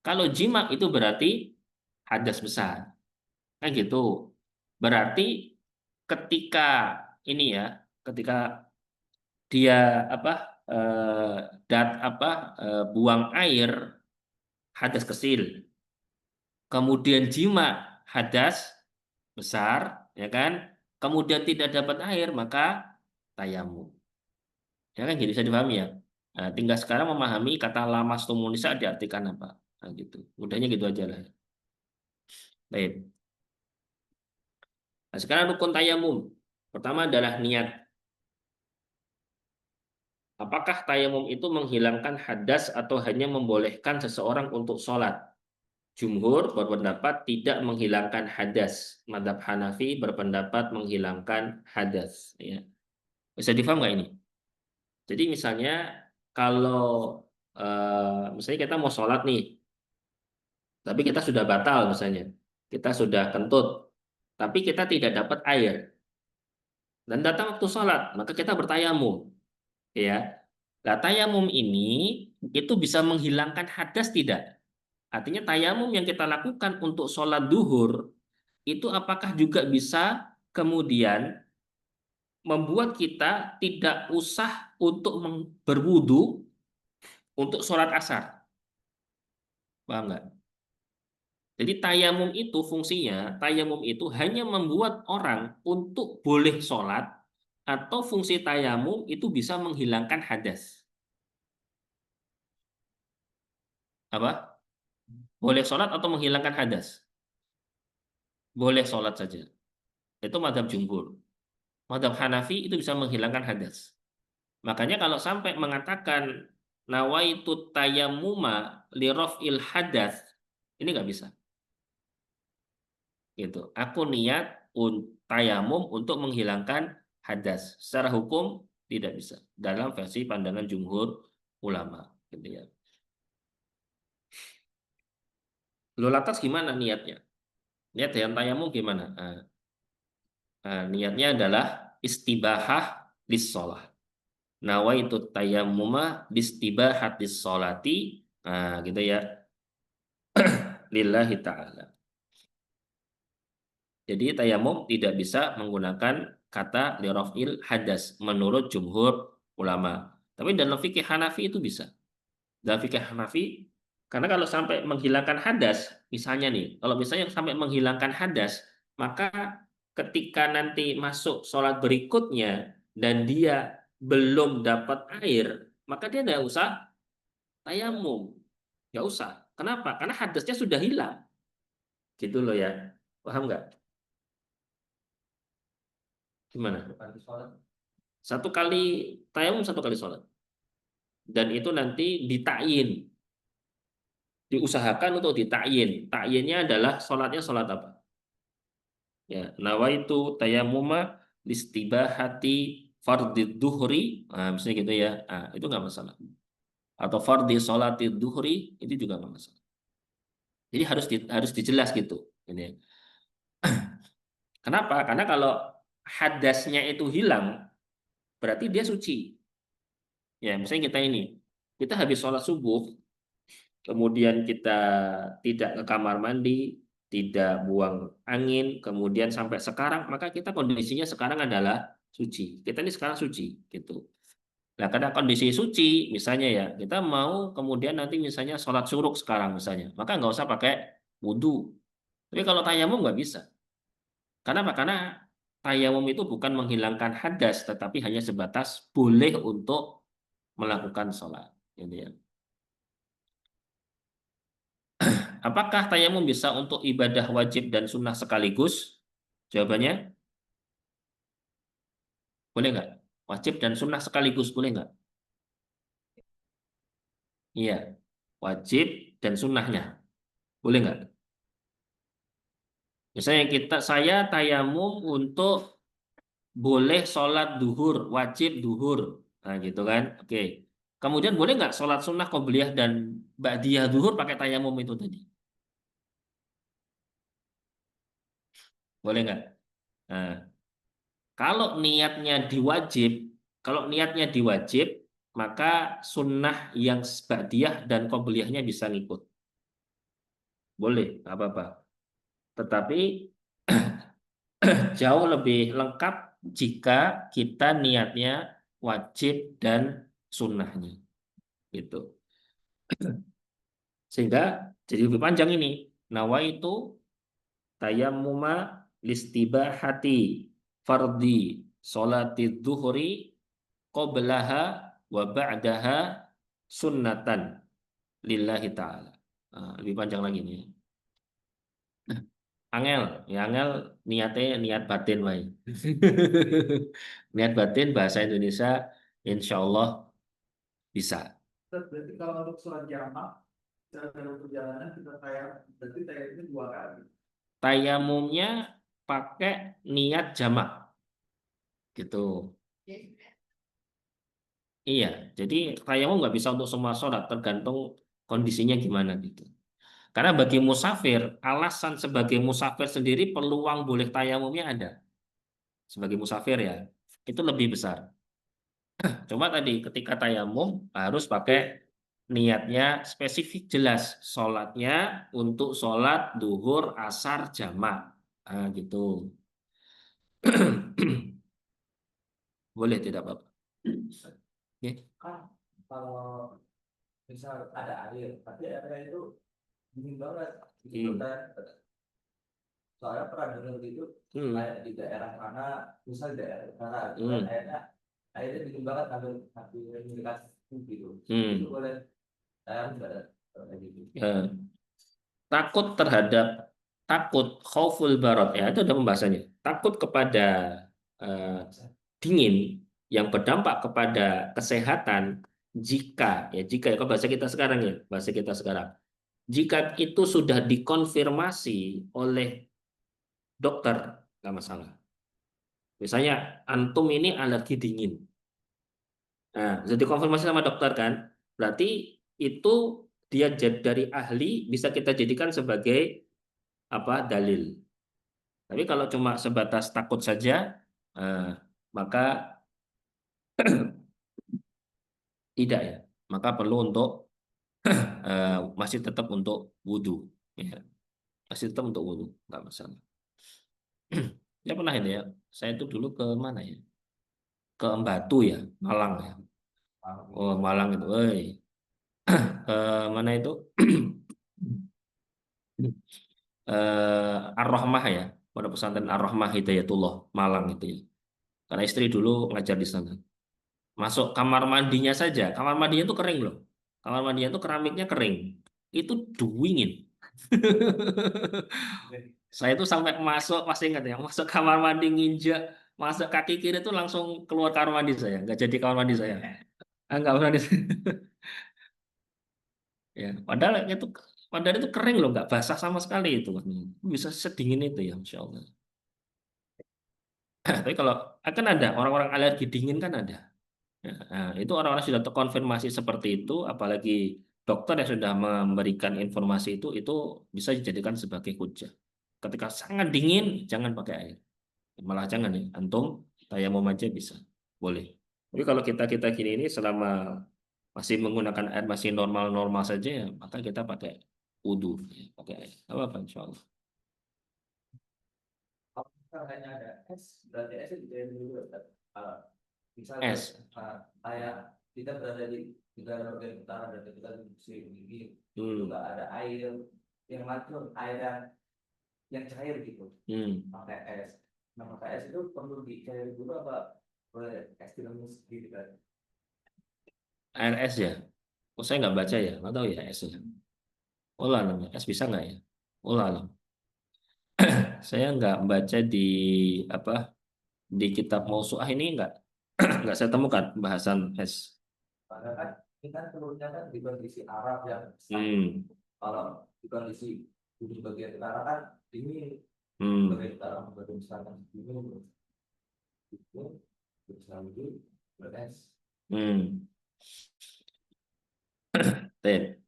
Kalau jima itu berarti hadas besar. Kan gitu. Berarti ketika ini ya, ketika dia apa eh, buang air hadas kecil, kemudian jima hadas besar, ya kan? Kemudian tidak dapat air maka tayamum. Ya kan jadi bisa dipahami ya. Nah, tinggal sekarang memahami kata lamas tumunisa diartikan apa. Nah, gitu. Mudahnya gitu aja lah. Baik. Nah, sekarang rukun tayamum. Pertama adalah niat. Apakah tayamum itu menghilangkan hadas atau hanya membolehkan seseorang untuk sholat? Jumhur berpendapat tidak menghilangkan hadas. Madzhab Hanafi berpendapat menghilangkan hadas. Ya. Bisa difaham nggak ini? Jadi misalnya kalau misalnya kita mau sholat nih, tapi kita sudah batal misalnya, kita sudah kentut, tapi kita tidak dapat air dan datang waktu sholat, maka kita bertayamum, ya. Nah, tayamum ini itu bisa menghilangkan hadas tidak? Artinya tayamum yang kita lakukan untuk sholat duhur itu apakah juga bisa kemudian membuat kita tidak usah untuk berwudu untuk sholat asar? Paham nggak? Jadi tayamum itu hanya membuat orang untuk boleh sholat atau fungsi tayamum itu bisa menghilangkan hadas. Apa? Boleh sholat atau menghilangkan hadas? Boleh sholat saja. Itu madhab jumhur. Madhab Hanafi itu bisa menghilangkan hadas. Makanya kalau sampai mengatakan nawaitu tayammuma li raf'il hadath, ini nggak bisa. Gitu. Aku niat tayamum untuk menghilangkan hadas. Secara hukum tidak bisa dalam versi pandangan jumhur ulama, gitu ya. Lo lantas gimana niatnya? Niat yang tayamum gimana? Niatnya adalah istibahah lis sholat. Nawaitu tayammuma bistibahah lis sholati. Gitu ya. Lillahi ta'ala. Jadi tayamum tidak bisa menggunakan kata lirafil hadas menurut jumhur ulama. Tapi dalam fikih Hanafi itu bisa. Dalam fikih Hanafi, karena kalau sampai menghilangkan hadas, misalnya nih, kalau misalnya sampai menghilangkan hadas, maka ketika nanti masuk sholat berikutnya dan dia belum dapat air, maka dia tidak usah tayamum. Nggak usah. Kenapa? Karena hadasnya sudah hilang. Gitu loh ya. Paham nggak? Gimana? Satu kali tayamum, satu kali sholat. Dan itu nanti ditakyin. Diusahakan untuk ditakyin. Takyinnya adalah sholatnya sholat apa? Ya, nawaitu tayamuma listibahati fardid duhri. Misalnya gitu ya. Itu nggak masalah. Atau fardi sholatid duhri, itu juga nggak masalah. Jadi harus dijelas gitu. Ini. Kenapa? Karena kalau hadasnya itu hilang, berarti dia suci. Ya, misalnya kita habis sholat subuh, kemudian kita tidak ke kamar mandi, tidak buang angin, kemudian sampai sekarang, maka kita kondisinya sekarang adalah suci. Kita ini sekarang suci, gitu. Nah, karena kondisi suci, misalnya ya, kita mau kemudian nanti misalnya sholat syuruk sekarang misalnya, maka nggak usah pakai wudhu. Tapi kalau tayamum nggak bisa. Karena apa? Karena tayamum itu bukan menghilangkan hadas, tetapi hanya sebatas boleh untuk melakukan sholat. Gitu ya. Apakah tayamum bisa untuk ibadah wajib dan sunnah sekaligus? Jawabannya, boleh nggak? Wajib dan sunnah sekaligus, boleh nggak? Iya, wajib dan sunnahnya. Boleh nggak? Misalnya saya tayamum untuk boleh sholat duhur, wajib duhur. Nah gitu kan. Oke. Kemudian boleh nggak sholat sunnah qobliyah dan ba'diyah duhur pakai tayamum itu tadi? Boleh nggak? Nah, Kalau niatnya diwajib, kalau niatnya diwajib, maka sunnah yang ba'diyah dan qobliyahnya bisa ngikut. Boleh, nggak apa-apa. Tetapi jauh lebih lengkap jika kita niatnya wajib dan sunnahnya. Gitu. Sehingga jadi lebih panjang ini. Nawaitu tayammuma listibahati fardi sholati dhuhri qoblaha wa ba'daha sunnatan lillahi ta'ala. Lebih panjang lagi nih. Angel, ya angel niatnya niat batin wae. Niat batin bahasa Indonesia insya Allah bisa. Berarti kalau untuk sholat jamak dalam perjalanan kita kayak berarti kayak itu 2 kali. Tayamumnya pakai niat jamak gitu. Iya, jadi tayamum nggak bisa untuk semua sholat, tergantung kondisinya gimana gitu. Karena bagi musafir, alasan sebagai musafir sendiri peluang boleh tayamumnya ada. Sebagai musafir ya, itu lebih besar. Cuma tadi ketika tayamum harus pakai niatnya spesifik jelas. Sholatnya untuk sholat duhur, asar, jamak. Gitu. Boleh tidak Bapak? Oke. Kan kalau misal ada air, tapi airnya itu dingin banget, gitu kan. Soalnya pernah dengar gitu, kayak di daerah mana, misal di daerah mana, gitu kan, airnya dingin banget, hampir mendekat gitu. Itu boleh, saya nggak kayak gitu. Ya. Takut khauful barot ya itu ada pembahasannya. Takut kepada eh, dingin yang berdampak kepada kesehatan jika ya kalau bahasa kita sekarang ya, bahasa kita sekarang. Jika itu sudah dikonfirmasi oleh dokter, nggak masalah. Misalnya antum ini alergi dingin. Nah, sudah dikonfirmasi sama dokter kan, berarti itu dia dari ahli bisa kita jadikan sebagai apa dalil. Tapi kalau cuma sebatas takut saja, eh, maka tidak ya. Maka perlu untuk masih tetap untuk wudhu. Ya. Masih tetap untuk wudhu, nggak masalah. Ya pernah ini ya. Saya itu dulu ke mana ya? Ke Batu ya, Malang ya. Oh Malang itu, woi. Mana itu? Ar-Rahmah ya, Pondok Pesantren Ar-Rahmah Hidayatullah Malang itu ya. Karena istri dulu ngajar di sana. Masuk kamar mandinya saja, kamar mandinya itu kering loh. Kamar mandinya itu keramiknya kering. Itu dingin. Saya itu sampai masuk, pasti ingat ya, masuk kamar mandi nginjak, masuk kaki kiri itu langsung keluar kamar mandi saya, nggak jadi kamar mandi saya. Nggak pernah ya. Padahal itu kering loh, nggak basah sama sekali itu. Bisa sedingin itu ya, Masya Allah. Tapi kalau akan ada orang-orang alergi dingin kan ada. Ya, nah, itu orang-orang sudah terkonfirmasi seperti itu, apalagi dokter yang sudah memberikan informasi itu bisa dijadikan sebagai hujah. Ketika sangat dingin, jangan pakai air. Malah jangan ya, antum tayamum aja bisa, boleh. Tapi kalau kita gini ini selama masih menggunakan air masih normal-normal saja ya, maka kita pakai wudhu, ya, pakai air. Apa insya Allah. Kalau misalnya ada es, berarti esnya dicair dulu. Uh, Misalnya Es. kayak kita berada di negara bagian utara dan kita di musim ini, itu Hmm. nggak ada air yang langsung, air yang cair gitu, Hmm. pakai es. Nah, pakai es itu perlu dicair dulu apa boleh es diremes gitu kan? Air es ya. Oh, saya nggak baca ya, nggak tahu ya esnya. Olah namanya es bisa nggak ya? Olah alam. Saya nggak baca di apa di kitab Mausu'ah ini nggak saya temukan bahasan es. Karena kan ini kan telurnya kan di kondisi Arab yang besar. Hmm. Kalau di kondisi di bagian utara kan ini Hmm. bagian utara bagian selatan ini itu bisa lagi beres. Hmm. Baik.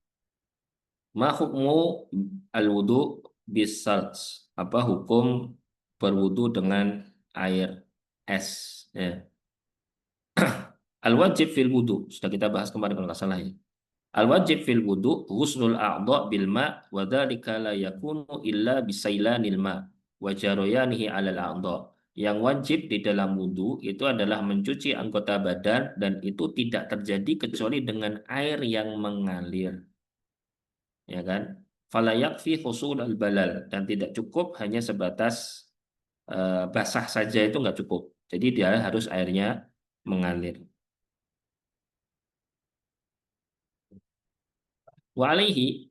Ma hukmu al-wudu bisalt? Apa hukum berwudu dengan air es? Ya. Al-wajib fil wudu. Sudah kita bahas kemarin kalau nggak salah ya. Al-wajib fil wudu ghusnul a'dha bil ma wa dzalika la yakunu illa bisailanil ma wa jarayanihi 'alal a'dha. Yang wajib di dalam wudu itu adalah mencuci anggota badan dan itu tidak terjadi kecuali dengan air yang mengalir. Ya kan? Fala yakfi husul al-balal dan tidak cukup hanya sebatas basah saja itu nggak cukup. Jadi dia harus airnya mengalir. Wa alaihi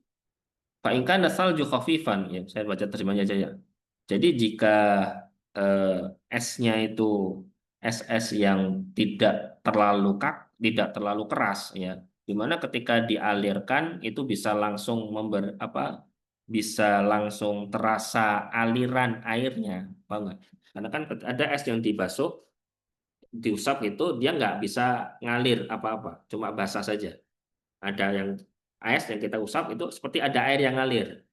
fa in kana salju khafifan ya saya baca terjemahnya aja ya. Jadi jika esnya itu es-es yang tidak terlalu tidak terlalu keras ya, dimana ketika dialirkan itu bisa langsung bisa langsung terasa aliran airnya, paham nggak? Karena kan ada es yang dibasuh, diusap itu dia nggak bisa ngalir apa-apa, cuma basah saja. Ada yang es yang kita usap itu seperti ada air yang ngalir.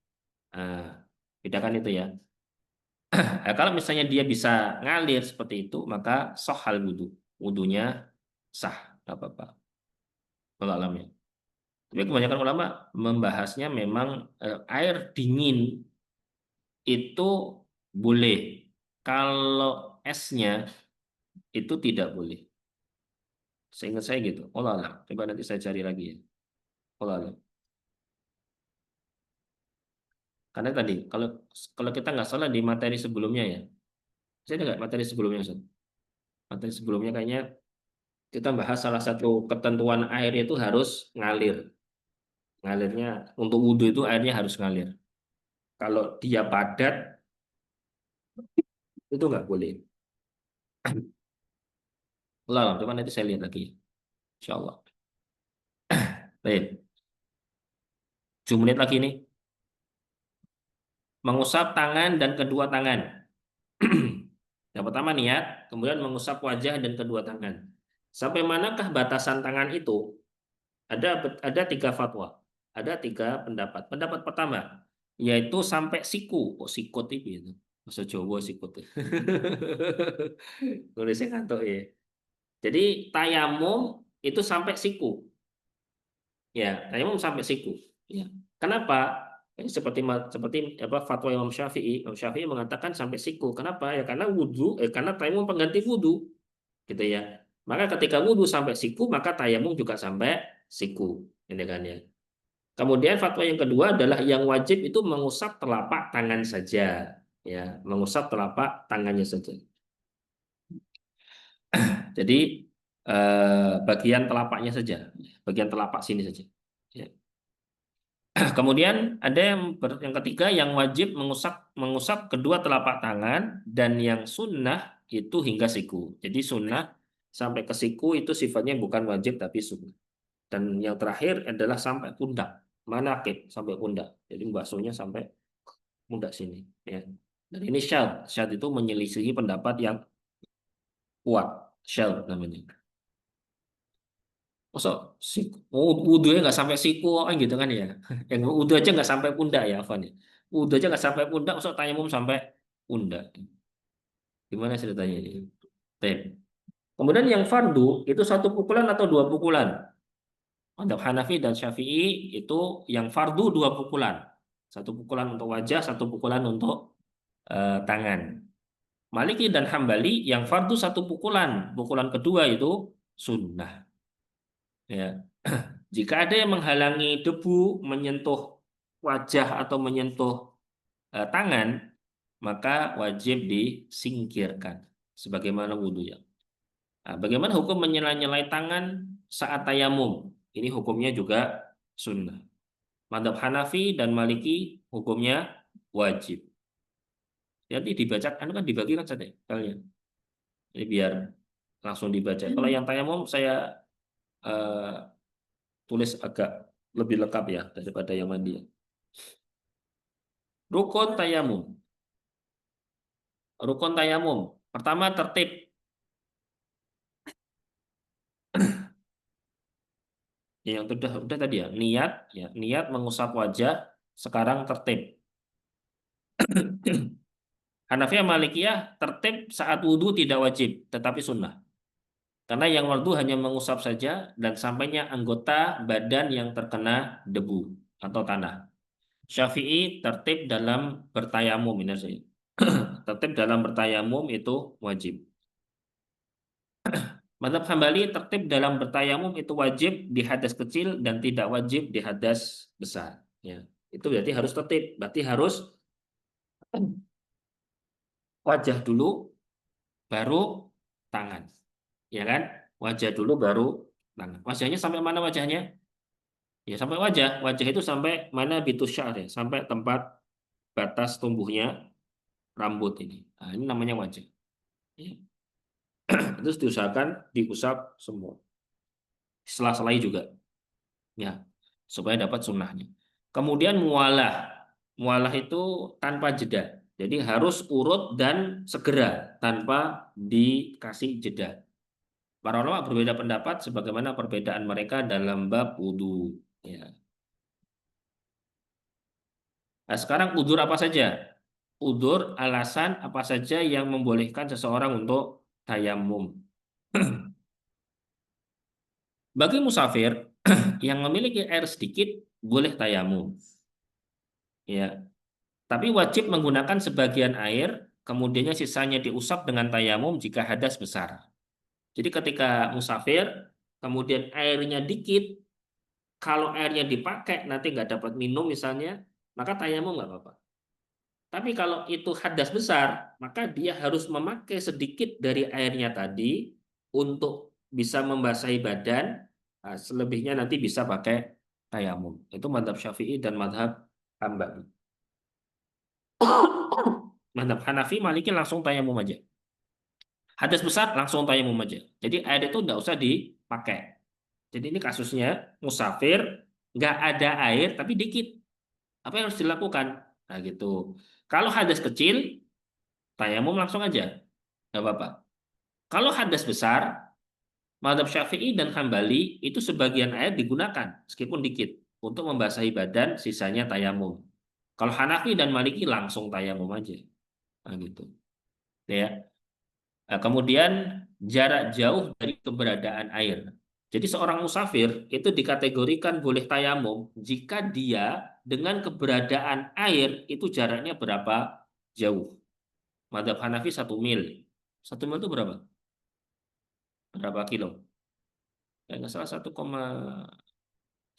Nah, bedakan itu ya. Nah, kalau misalnya dia bisa ngalir seperti itu, maka sohal wudhu. Wudhunya sah, nggak apa-apa. Kalau alamnya. Tapi kebanyakan ulama membahasnya memang air dingin itu boleh. Kalau esnya itu tidak boleh. Seingat saya gitu. Allah alam. Coba nanti saya cari lagi ya. Allah alam. Karena tadi, kalau kalau kita nggak salah di materi sebelumnya ya. Saya ada nggak materi sebelumnya, Ustaz? Materi sebelumnya kayaknya kita bahas salah satu ketentuan air itu harus ngalir. Ngalirnya untuk wudhu itu airnya harus ngalir. Kalau dia padat itu nggak boleh. Allah, coba nanti saya lihat lagi. Insya Allah. Baik, 7 menit lagi nih. Mengusap tangan dan kedua tangan. Yang pertama niat, kemudian mengusap wajah dan kedua tangan. Sampai manakah batasan tangan itu? Ada 3 fatwa, ada 3 pendapat. Pendapat pertama yaitu sampai siku. Oh, sikut itu. Bahasa Jawa sikut. Tulisnya ngantuk ya. Jadi tayamum itu sampai siku. Ya, tayamum sampai siku. Ya. Kenapa? Ini seperti apa fatwa Imam Syafi'i. Imam Syafi'i mengatakan sampai siku. Kenapa? Ya karena karena tayamum pengganti wudhu, gitu ya. Maka ketika wudhu sampai siku, maka tayamum juga sampai siku. Ini kan ya. Kemudian fatwa yang kedua adalah yang wajib itu mengusap telapak tangan saja, ya, mengusap telapak tangannya saja. Jadi bagian telapaknya saja, bagian telapak sini saja. Ya. Kemudian ada yang ketiga yang wajib mengusap mengusap kedua telapak tangan dan yang sunnah itu hingga siku. Jadi sunnah sampai ke siku itu sifatnya bukan wajib tapi sunnah. Dan yang terakhir adalah sampai pundak, manakib sampai pundak. Jadi membasuhnya sampai pundak sini. Ya. Dan ini syad itu menyelisihi pendapat yang kuat, syad namanya. Masa wudhunya nggak sampai siku kan gitu kan ya? Yang wudhu aja nggak sampai pundak ya, Afan ya. Wudhu aja nggak sampai pundak, masa tayamum sampai pundak. Gimana ceritanya ini? Baik. Kemudian yang fardu itu 1 pukulan atau 2 pukulan. Untuk Hanafi dan Syafi'i itu yang fardu 2 pukulan. 1 pukulan untuk wajah, 1 pukulan untuk tangan. Maliki dan Hambali yang fardu 1 pukulan. Pukulan kedua itu sunnah. Ya. Jika ada yang menghalangi debu menyentuh wajah atau menyentuh tangan, maka wajib disingkirkan sebagaimana wudhu ya. Nah, bagaimana hukum menyela-nyelai tangan saat tayamum? Ini hukumnya juga sunnah. Madzhab Hanafi dan Maliki hukumnya wajib. Jadi dibaca, kan dibagi kan saja kalian. Jadi biar langsung dibaca. Kalau yang tayamum saya eh, tulis agak lebih lengkap ya daripada yang mandi. Rukun tayamum. Rukun tayamum. Pertama tertib. Yang udah tadi ya, niat mengusap wajah. Sekarang tertib. Hanafiyah Malikiyah tertib saat wudhu tidak wajib, tetapi sunnah. Karena yang wudhu hanya mengusap saja dan sampainya anggota badan yang terkena debu atau tanah. Syafi'i tertib dalam bertayamum ini saya. Tertib dalam bertayamum itu wajib. Mazhab Hambali tertib dalam bertayamum itu wajib di hadas kecil dan tidak wajib di hadas besar. Ya, itu berarti harus tertib. Berarti harus wajah dulu, baru tangan. Ya kan? Wajah dulu, baru tangan. Wajahnya sampai mana wajahnya? Ya sampai wajah. Wajah itu sampai mana bitus syar ya? Sampai tempat batas tumbuhnya rambut ini. Nah, ini namanya wajah. Ya. Terus diusahakan diusap semua. Sela-selai juga. Ya, supaya dapat sunnahnya. Kemudian mualah. Mualah itu tanpa jeda. Jadi harus urut dan segera tanpa dikasih jeda. Para ulama berbeda pendapat sebagaimana perbedaan mereka dalam bab wudhu. Ya. Nah, sekarang udzur apa saja? Udzur alasan apa saja yang membolehkan seseorang untuk tayamum. Bagi musafir yang memiliki air sedikit boleh tayamum. Ya, tapi wajib menggunakan sebagian air, kemudiannya sisanya diusap dengan tayamum jika hadas besar. Jadi ketika musafir, kemudian airnya dikit, kalau airnya dipakai nanti nggak dapat minum misalnya, maka tayamum nggak apa-apa. Tapi kalau itu hadas besar, maka dia harus memakai sedikit dari airnya tadi untuk bisa membasahi badan. Nah, selebihnya nanti bisa pakai tayamum. Itu mazhab Syafi'i dan mazhab Hambali. Mazhab Hanafi, Maliki langsung tayamum aja. Hadas besar langsung tayamum aja. Jadi air itu nggak usah dipakai. Jadi ini kasusnya musafir, nggak ada air tapi dikit. Apa yang harus dilakukan? Nah gitu. Kalau hadas kecil, tayamum langsung aja, nggak apa-apa. Kalau hadas besar, mazhab Syafi'i dan Hambali itu sebagian air digunakan, meskipun dikit, untuk membasahi badan, sisanya tayamum. Kalau Hanafi dan Maliki langsung tayamum aja. Nah gitu. Ya. Nah, kemudian jarak jauh dari keberadaan air. Jadi seorang musafir itu dikategorikan boleh tayamum jika dia dengan keberadaan air itu jaraknya berapa jauh. Madhab Hanafi 1 mil. 1 mil itu berapa? Berapa kilo? Ya, nggak salah 1,1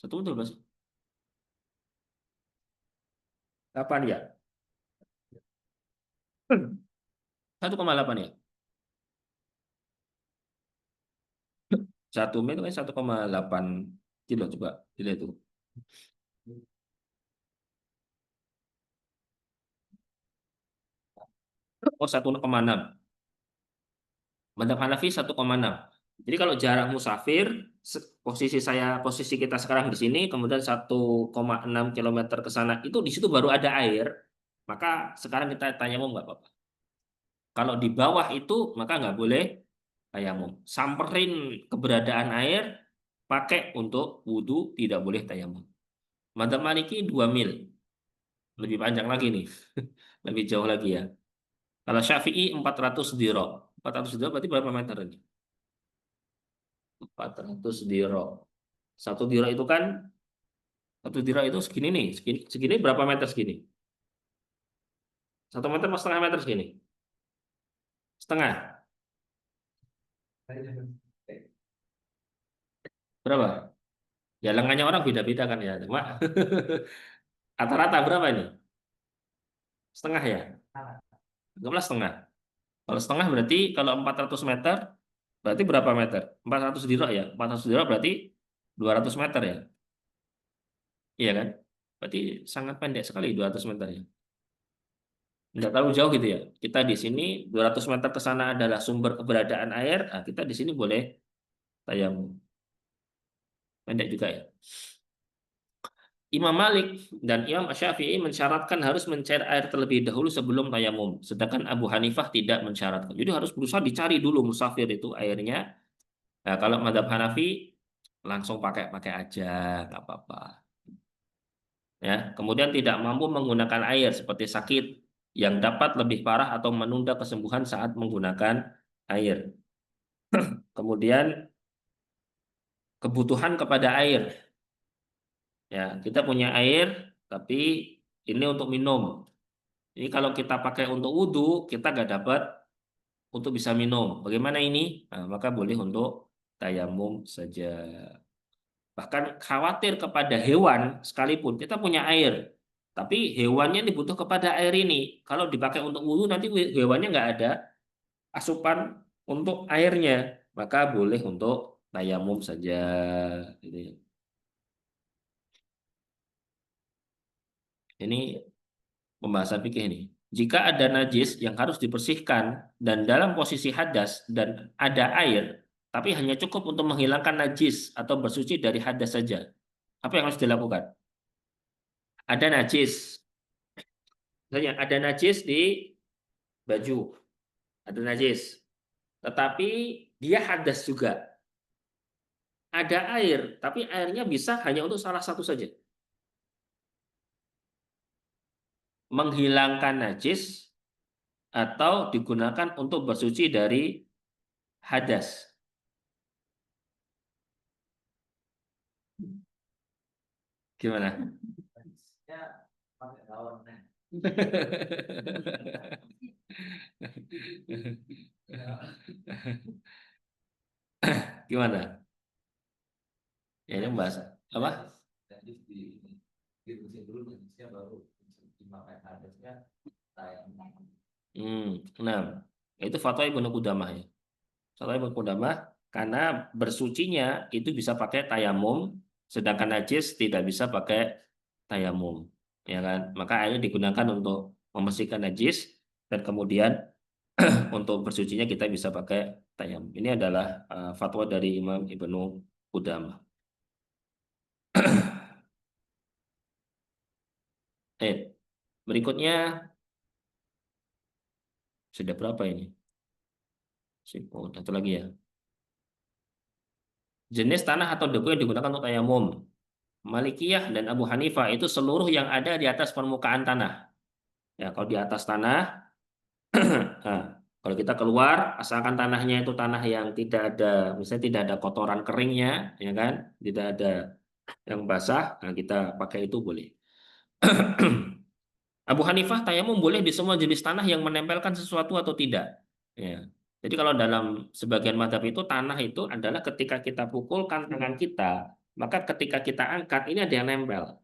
betul mas. 8 ya? 1,8 ya? 1 mil itu kan 1,8 kilo coba dilihat itu. Oh 1,6. Madhab Hanafi 1,6. Jadi kalau jarak musafir, posisi kita sekarang di sini, kemudian 1,6 kilometer ke sana, itu di situ baru ada air, maka sekarang kita tayamum nggak apa-apa. Kalau di bawah itu, maka nggak boleh tayamum. Samperin keberadaan air, pakai untuk wudhu, tidak boleh tayamum. Madhab Maliki 2 mil, lebih panjang lagi nih, lebih jauh lagi ya. Kalau Syafi'i 400 diro. 400 diro berarti berapa meter ini? 400 diro. Satu diro itu kan, satu diro itu segini nih. Segini berapa meter segini? 1 meter atau setengah meter segini? Setengah. Berapa? Ya lengannya orang beda-beda kan ya. Cuma rata-rata berapa ini? Setengah ya? Anggaplah setengah. Kalau setengah berarti kalau 400 meter, berarti berapa meter? 400 diro ya? 400 diro berarti 200 meter ya? Iya kan? Berarti sangat pendek sekali 200 meter ya. Nggak terlalu jauh gitu ya. Kita di sini 200 meter ke sana adalah sumber keberadaan air. Nah, kita di sini boleh tayamum. Pendek juga ya. Imam Malik dan Imam Syafi'i mensyaratkan harus mencair air terlebih dahulu sebelum tayamum. Sedangkan Abu Hanifah tidak mensyaratkan. Jadi harus berusaha dicari dulu musafir itu airnya. Nah, kalau madhab Hanafi langsung pakai aja, nggak apa-apa. Ya, kemudian tidak mampu menggunakan air seperti sakit yang dapat lebih parah atau menunda kesembuhan saat menggunakan air. Kemudian kebutuhan kepada air. Ya, kita punya air, tapi ini untuk minum. Ini kalau kita pakai untuk wudhu, kita nggak dapat untuk bisa minum. Bagaimana ini? Nah, maka boleh untuk tayamum saja. Bahkan khawatir kepada hewan sekalipun, kita punya air. Tapi hewannya dibutuh kepada air ini. Kalau dipakai untuk wudhu, nanti hewannya nggak ada asupan untuk airnya. Maka boleh untuk tayamum saja. Gitu ya. Ini pembahasan fikih ini. Jika ada najis yang harus dibersihkan dan dalam posisi hadas dan ada air, tapi hanya cukup untuk menghilangkan najis atau bersuci dari hadas saja. Apa yang harus dilakukan? Ada najis. Misalnya ada najis di baju, ada najis. Tetapi dia hadas juga. Ada air, tapi airnya bisa hanya untuk salah satu saja. Menghilangkan najis atau digunakan untuk bersuci dari hadas. Gimana? Ya, pakai daun. Gimana? Ya ini bahasa apa? Jadi dibersihin dulu najisnya baru dimakai hadasnya tayamum. Nah, itu fatwa Ibnu Qudamah ya. Fatwa Ibnu Qudamah karena bersucinya itu bisa pakai tayamum, sedangkan najis tidak bisa pakai tayamum, ya kan? Maka airnya digunakan untuk membersihkan najis dan kemudian untuk bersucinya kita bisa pakai tayamum. Ini adalah fatwa dari Imam Ibnu utama. Berikutnya sudah berapa ini? Oh, satu lagi ya. Jenis tanah atau debu yang digunakan untuk tayamum. Malikiyah dan Abu Hanifah itu seluruh yang ada di atas permukaan tanah. Ya, kalau di atas tanah, nah, kalau kita keluar, asalkan tanahnya itu tanah yang tidak ada, misalnya tidak ada kotoran keringnya, ya kan, tidak ada yang basah, nah kita pakai itu boleh. Abu Hanifah tayamum boleh di semua jenis tanah yang menempelkan sesuatu atau tidak. Ya. Jadi kalau dalam sebagian mazhab itu tanah itu adalah ketika kita pukulkan tangan kita, maka ketika kita angkat ini ada yang nempel.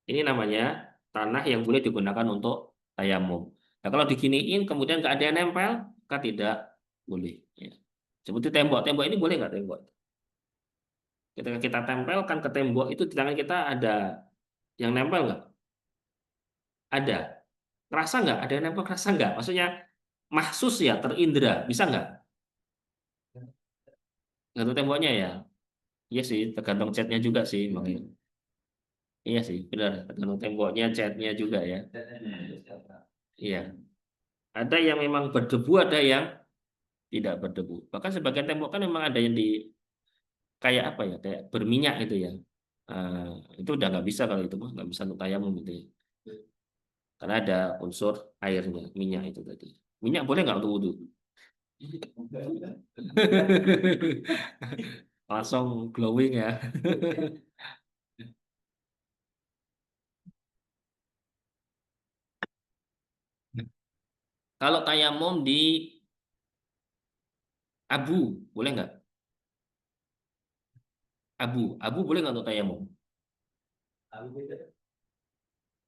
Ini namanya tanah yang boleh digunakan untuk tayamum. Nah kalau diginiin kemudian nggak ada yang nempel, maka tidak boleh. Ya. Seperti tembok, tembok ini boleh nggak tembok? Ketika kita tempelkan ke tembok itu di tangan kita ada yang nempel nggak? Ada. Kerasa nggak? Ada yang nempel kerasa nggak? Maksudnya mahsus ya, terindra. Bisa nggak? Gantung temboknya ya? Iya sih, tergantung catnya juga sih. Makanya. Iya sih, benar. Tergantung temboknya, catnya juga ya. Iya. Ada yang memang berdebu, ada yang tidak berdebu. Bahkan sebagian tembok kan memang ada yang di kayak apa ya, kayak berminyak itu ya. Eh, itu udah nggak bisa kalau itu mah nggak bisa untuk tayamum gitu ya. Karena ada unsur airnya, minyak itu tadi. Minyak boleh nggak untuk wudhu? Langsung glowing ya. Kalau tayamum di abu, boleh nggak? Abu, abu boleh nggak untuk tayamum?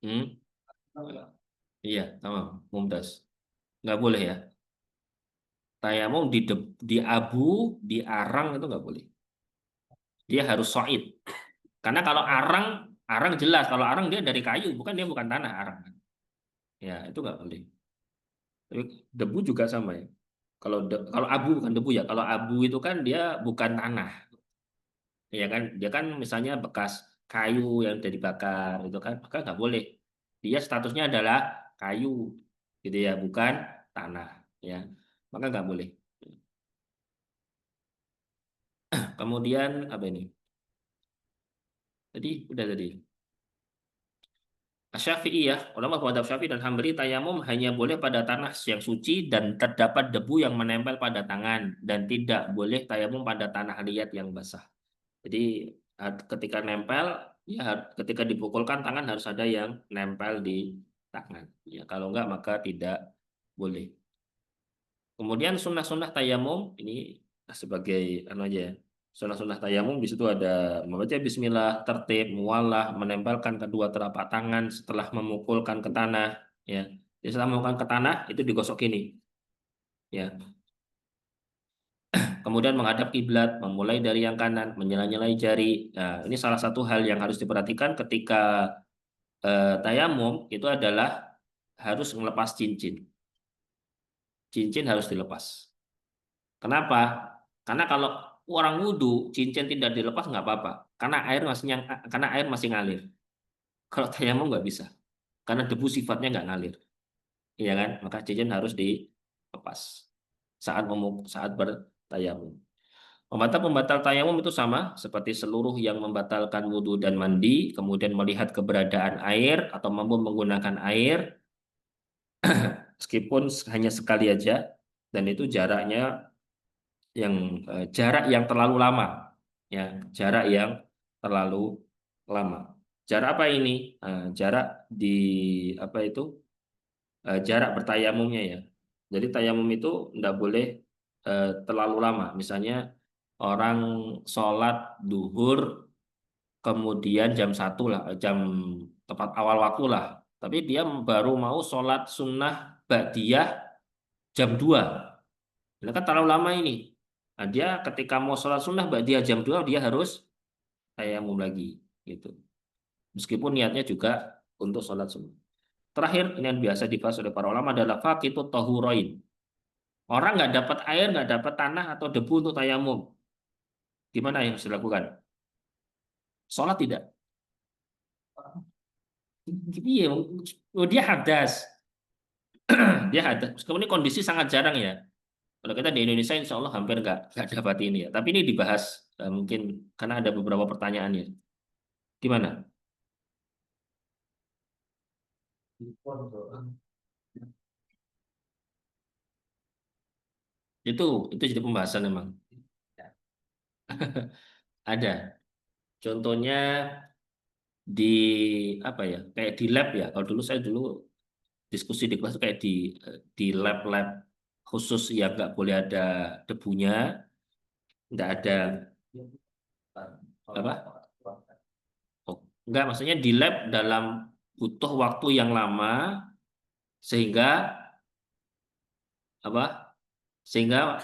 Hmm? Iya, sama, mumtaz. Nggak boleh ya. Tayamum di abu, di arang itu nggak boleh. Dia harus soid. Karena kalau arang, arang jelas. Kalau arang dia dari kayu, bukan dia bukan tanah arang. Ya, itu nggak boleh. Tapi debu juga sama ya. Kalau abu bukan debu ya. Kalau abu itu kan dia bukan tanah, ya kan? Dia kan misalnya bekas kayu yang udah dibakar itu kan, maka nggak boleh. Dia statusnya adalah kayu, gitu ya, bukan tanah, ya. Maka nggak boleh. Kemudian apa ini? Tadi udah tadi. Syafi'iyah, ulama mazhab Syafi'i dan Hambali tayamum hanya boleh pada tanah yang suci dan terdapat debu yang menempel pada tangan dan tidak boleh tayamum pada tanah liat yang basah. Jadi ketika nempel, ya ketika dipukulkan tangan harus ada yang nempel di tangan. Ya kalau enggak maka tidak boleh. Kemudian sunnah-sunnah tayamum ini sebagai anu aja ya. Sunnah-sunnah tayamum di situ ada membaca bismillah, tertib, muallah, menempelkan kedua telapak tangan setelah memukulkan ke tanah, ya. Jadi setelah memukulkan ke tanah itu digosok ini, ya. Kemudian menghadap kiblat, memulai dari yang kanan, menyela-nyelai jari. Nah, ini salah satu hal yang harus diperhatikan ketika tayamum itu adalah harus melepas cincin. Cincin harus dilepas. Kenapa? Karena kalau orang wudhu cincin tidak dilepas nggak apa-apa, karena karena air masih ngalir. Kalau tayamum nggak bisa, karena debu sifatnya nggak ngalir, iya kan? Maka cincin harus dilepas saat bertayamum. Pembatal-pembatal tayamum itu sama seperti seluruh yang membatalkan wudhu dan mandi, kemudian melihat keberadaan air atau mampu menggunakan air, meskipun hanya sekali aja, dan itu jarak yang terlalu lama, ya jarak yang terlalu lama. Jarak apa ini? Jarak di apa itu? Jarak bertayamumnya ya. Jadi tayamum itu tidak boleh terlalu lama. Misalnya orang sholat duhur kemudian jam 1 lah, jam tepat awal waktu lah. Tapi dia baru mau sholat sunnah ba'diyah jam 2. Nah, kan terlalu lama ini. Nah, dia ketika mau sholat sunnah ba'diyah jam 2 dia harus tayamum lagi gitu. Meskipun niatnya juga untuk sholat sunnah. Terakhir, ini yang biasa dibahas oleh para ulama adalah faqitut tahurain. Orang nggak dapat air, nggak dapat tanah atau debu untuk tayamum. Gimana yang harus dilakukan? Sholat tidak? Iya, oh, dia hadas. Dia hadas. Meskipun ini kondisi sangat jarang ya. Kalau kita di Indonesia, insya Allah hampir nggak dapat ini ya. Tapi ini dibahas mungkin karena ada beberapa pertanyaan ya. Gimana? Itu jadi pembahasan memang. Ada. Contohnya di apa ya? Kayak di lab ya. Kalau dulu saya diskusi di kelas tuh kayak di lab-lab khusus yang nggak boleh ada debunya, nggak ada apa? Oh, nggak, maksudnya di lab dalam butuh waktu yang lama sehingga apa? Sehingga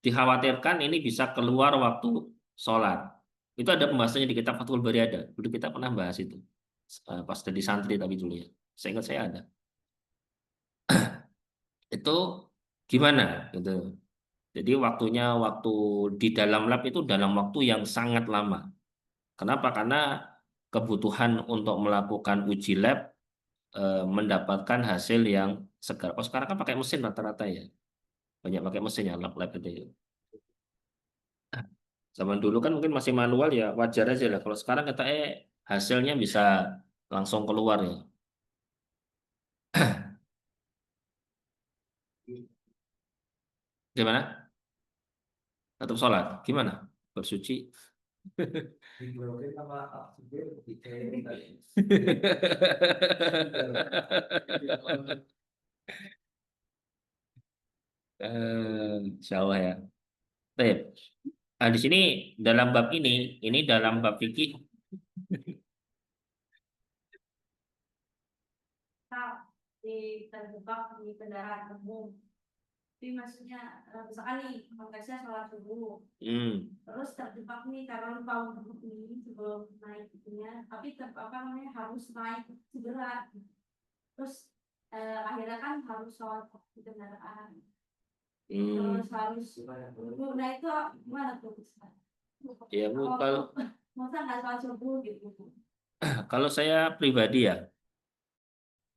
dikhawatirkan ini bisa keluar waktu sholat. Itu ada pembahasannya di kitab Fathul Bari ada. Dulu kita pernah bahas itu. Pas jadi santri tapi dulu ya. Saya ingat saya ada. Itu gimana gitu. Jadi waktu di dalam lab itu dalam waktu yang sangat lama. Kenapa? Karena kebutuhan untuk melakukan uji lab mendapatkan hasil yang segar. Oh, sekarang kan pakai mesin rata-rata ya. Banyak pakai mesin ya lab-lab itu ya. Zaman dulu kan mungkin masih manual ya, wajar aja lah. Kalau sekarang kata hasilnya bisa langsung keluar ya. Gimana? Tetap sholat. Gimana? Bersuci. Diblokir sama oksigen Insya Allah ya. Baik. Nah, di sini dalam bab ini dalam bab fikih. Terjebak di kendaraan umum. Tapi maksudnya misalkan nih konteksnya sholat subuh, terus terjebak nih karena lupa untuk ini sebelum naik itunya, tapi apa namanya harus naik segera. Terus akhirnya kan harus sholat di kendaraan. Terus harus nah itu gimana tuh? Ya Bu, kalau masa nggak sholat subuh gitu. kalau saya pribadi ya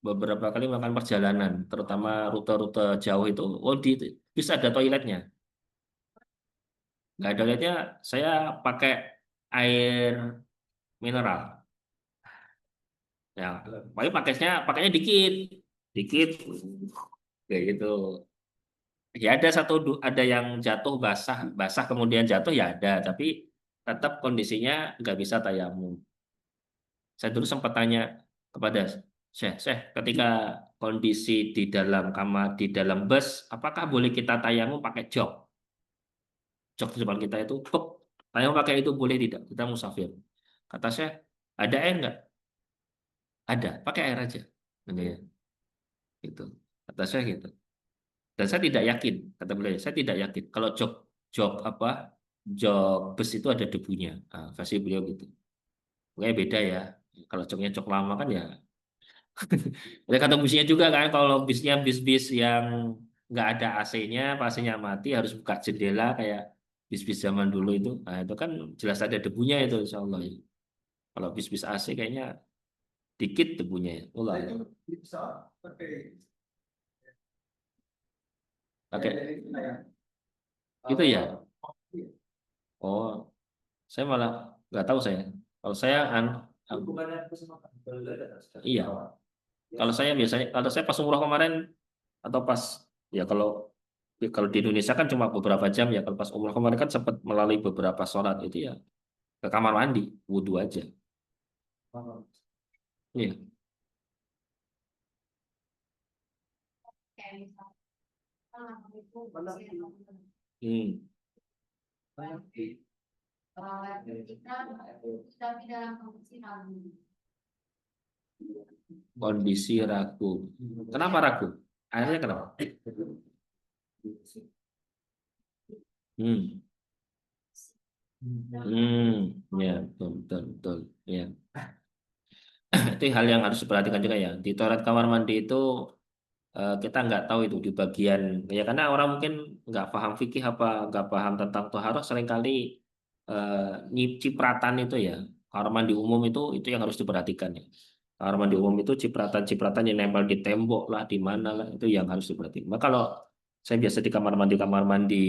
beberapa kali makan perjalanan, terutama rute-rute jauh itu, bisa ada toiletnya. Nggak ada toiletnya, saya pakai air mineral. Ya, pakainya dikit, dikit, kayak gitu. Ya ada yang jatuh basah, basah kemudian jatuh ya ada, tapi tetap kondisinya nggak bisa tayamum. Saya dulu sempat tanya kepada Syekh, ketika kondisi di dalam kamar, di dalam bus, apakah boleh kita tayamum pakai jok? Jok di depan kita itu, pep, tayamum pakai itu boleh tidak? Kita musafir. Kata Syekh, ada air nggak? Ada, pakai air aja. Nah, ya, gitu. Kata Syekh gitu. Dan saya tidak yakin, kata beliau, saya tidak yakin kalau jok jok apa jok bus itu ada debunya. Nah, versi beliau gitu. Kayak beda ya. Kalau joknya jok lama kan ya. Ya kata bisnya juga kan, kalau bisnya bis-bis yang nggak ada AC-nya, AC-nya mati harus buka jendela kayak bis-bis zaman dulu itu. Nah itu kan jelas ada debunya itu, insya Allah ya. Kalau bis-bis AC kayaknya dikit debunya ya. Ulah. bisa pakai Pakai itu ya. Oh, saya malah nggak tahu saya. Kalau saya hubungannya sama iya. Kalau saya pas umroh kemarin atau pas ya kalau di Indonesia kan cuma beberapa jam ya. Kalau pas umroh kemarin kan sempat melalui beberapa sholat itu ya ke kamar mandi, wudhu aja. Iya. Hmm. Tapi dalam kondisi ragu. Kondisi ragu. Kenapa ragu? Akhirnya kenapa? Hmm. Ya, betul, betul, betul. Ya. Itu hal yang harus diperhatikan juga ya. Di toilet kamar mandi itu kita nggak tahu itu di bagian ya karena orang mungkin nggak paham fikih apa nggak paham tentang toharoh seringkali cipratan itu ya, kamar mandi umum itu yang harus diperhatikan ya. Kamar mandi umum itu cipratan-cipratan yang nempel di tembok lah, di mana lah, itu yang harus diperhatikan. Nah, kalau saya biasa di kamar mandi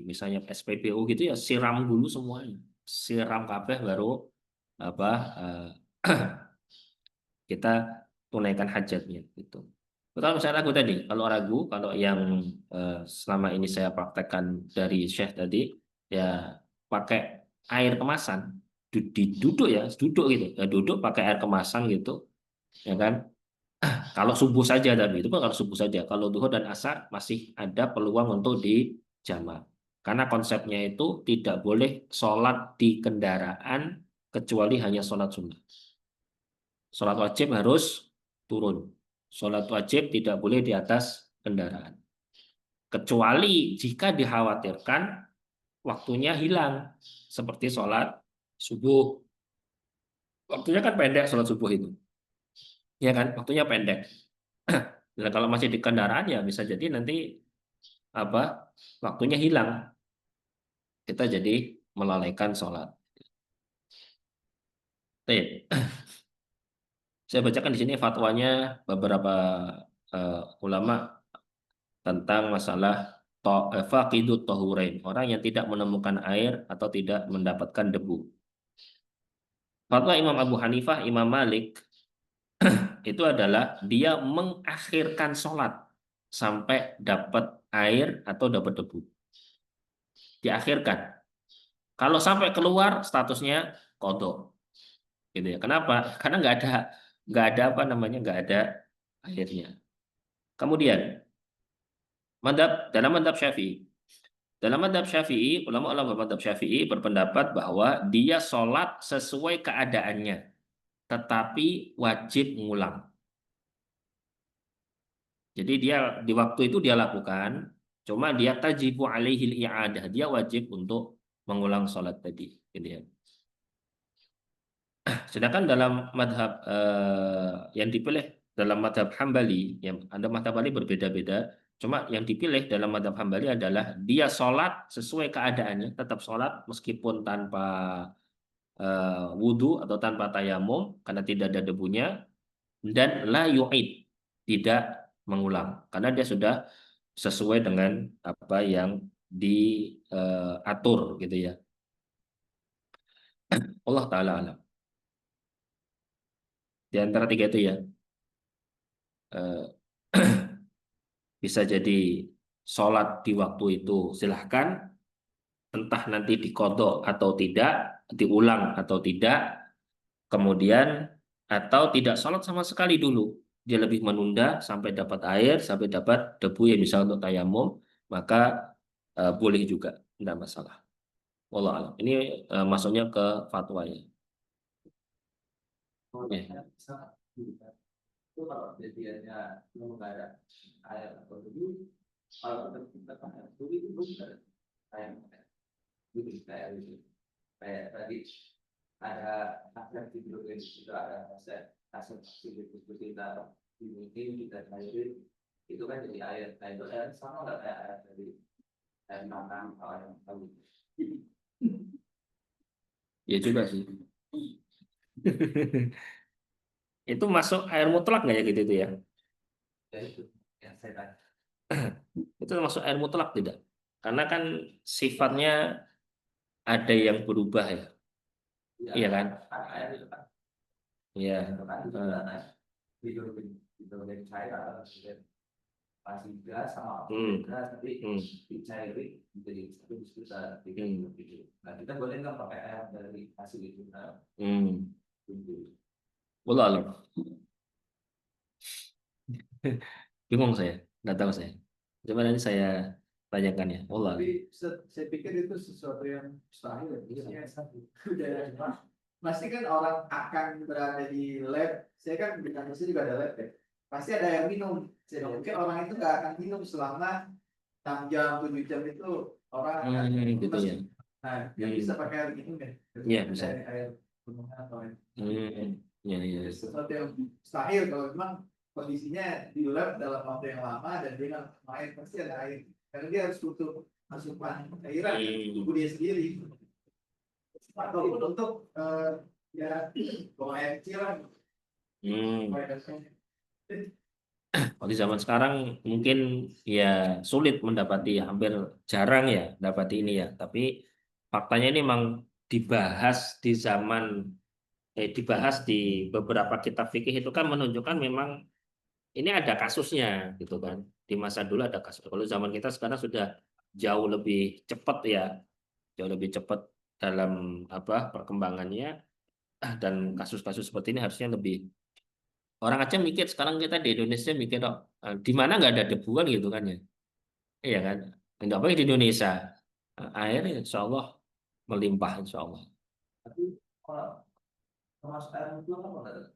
misalnya SPBU gitu ya, siram dulu semuanya, siram kabeh baru apa kita tunaikan hajatnya gitu. Kalau misalnya ragu tadi, kalau yang selama ini saya praktekkan dari Syekh tadi, ya pakai air kemasan, duduk ya, duduk gitu, ya duduk pakai air kemasan gitu, ya kan? Kalau subuh saja tapi itu pun kalau subuh saja. Kalau duhur dan asar masih ada peluang untuk dijamak. Karena konsepnya itu tidak boleh sholat di kendaraan kecuali hanya sholat sunnah. Sholat wajib harus turun. Sholat wajib tidak boleh di atas kendaraan. Kecuali jika dikhawatirkan waktunya hilang. Seperti sholat subuh. Waktunya kan pendek sholat subuh itu. Ya kan? Waktunya pendek. Nah, kalau masih di kendaraan ya bisa jadi nanti apa waktunya hilang. Kita jadi melalaikan sholat. Baik. Saya bacakan di sini fatwanya beberapa ulama tentang masalah faqidut tahurain, orang yang tidak menemukan air atau tidak mendapatkan debu. Fatwa Imam Abu Hanifah, Imam Malik itu adalah dia mengakhirkan sholat sampai dapat air atau dapat debu. Diakhirkan. Kalau sampai keluar statusnya qadha. Gitu ya. Kenapa? Karena nggak ada apa namanya, nggak ada airnya. Kemudian dalam madhab Syafi'i. Dalam madhab Syafi'i, ulama-ulama madhab Syafi'i berpendapat bahwa dia sholat sesuai keadaannya, tetapi wajib ngulang. Jadi dia di waktu itu dia lakukan, cuma dia tajibu alaihil i'adah, dia wajib untuk mengulang sholat tadi. Gitu ya. Sedangkan dalam madhab yang dipilih dalam madhab Hambali, yang ada madhab Hambali berbeda-beda. Cuma yang dipilih dalam madhab Hambali adalah dia sholat sesuai keadaannya, tetap sholat meskipun tanpa wudhu atau tanpa tayamum karena tidak ada debunya, dan la yu'id, tidak mengulang karena dia sudah sesuai dengan apa yang diatur gitu ya. Allah taala alam. Di antara tiga itu ya. Eh, bisa jadi sholat di waktu itu silahkan, entah nanti dikodok atau tidak, diulang atau tidak, kemudian atau tidak sholat sama sekali dulu, dia lebih menunda sampai dapat air, sampai dapat debu yang bisa untuk tayamum, maka boleh juga, tidak masalah. Wallah alam. Ini masuknya ke fatwa ya. Ya. Itu kalau jadiannya nggak ada air atau debu, kalau kita pakai debu itu belum ada air. Gitu kayak gitu. Kayak tadi ada aset di grup ini sudah ada aset di kita dimungkin kita cari itu kan jadi air. Nah itu air sama nggak kayak air dari air makan atau air tahu? Ya juga sih. Itu masuk air mutlak nggak ya gitu itu ya? Ya itu yang saya tanya. Itu masuk air mutlak tidak? Karena kan sifatnya ada yang berubah ya. Ya, Iya kan? air itu kan. Iya. Itu kan itu kan hidrogen cair atau masih gas sama gas tapi dicairin jadi satu bisa bikin begitu. Nah kita boleh nggak pakai air dari hasil itu? Wallah alam. Bingung saya, nggak tahu saya. Coba nanti saya tanyakan ya. Wallah alam. Tapi saya pikir itu sesuatu yang mustahil. Pasti kan orang akan berada di lab. Saya kan di kampus juga ada lab ya. Pasti ada yang minum. Saya mungkin orang itu nggak akan minum selama 6 jam, 7 jam itu orang akan gitu ya. Nah, yang bisa pakai air minum ya. Iya bisa. Air gunungan atau air. Ya, ya. Sesuatu yang mustahil kalau memang kondisinya di lab dalam waktu yang lama dan dia nggak main pasti ada air. Karena dia harus tutup asupan cairan tubuh dia sendiri. ataupun untuk ya buang air kecil lah. Kalau di zaman sekarang mungkin ya sulit mendapati, hampir jarang ya dapat ini ya. Tapi faktanya ini memang dibahas di beberapa kitab fikih itu kan menunjukkan memang ini ada kasusnya gitu kan. Di masa dulu ada kasus. Kalau zaman kita sekarang sudah jauh lebih cepat ya, jauh lebih cepat dalam apa perkembangannya. Dan kasus-kasus seperti ini harusnya lebih, orang aja mikir sekarang kita di Indonesia mikir oh, di mana nggak ada debuan gitu kan ya, iya kan, nggak boleh di Indonesia. Air insya Allah melimpah insya Allah. Tapi kalau termasuk air itu apa nggak?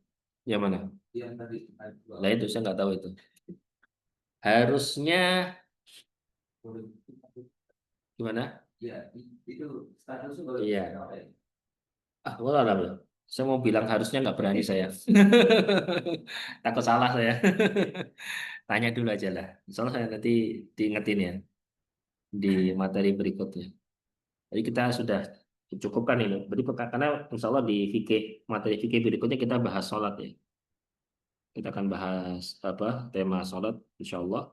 Yang mana? Yang tadi air Nah itu saya nggak tahu itu. Harusnya gimana? ya itu statusnya boleh. Iya. Gua nggak tahu. Saya mau bilang harusnya nggak berani saya. Takut salah saya. Tanya dulu aja lah. Soalnya saya nanti diingetin ya di materi berikutnya. Jadi kita sudah cukupkan ini. Jadi karena insya Allah di fikih, materi fikih berikutnya kita bahas sholat ya. Kita akan bahas apa tema sholat insya Allah.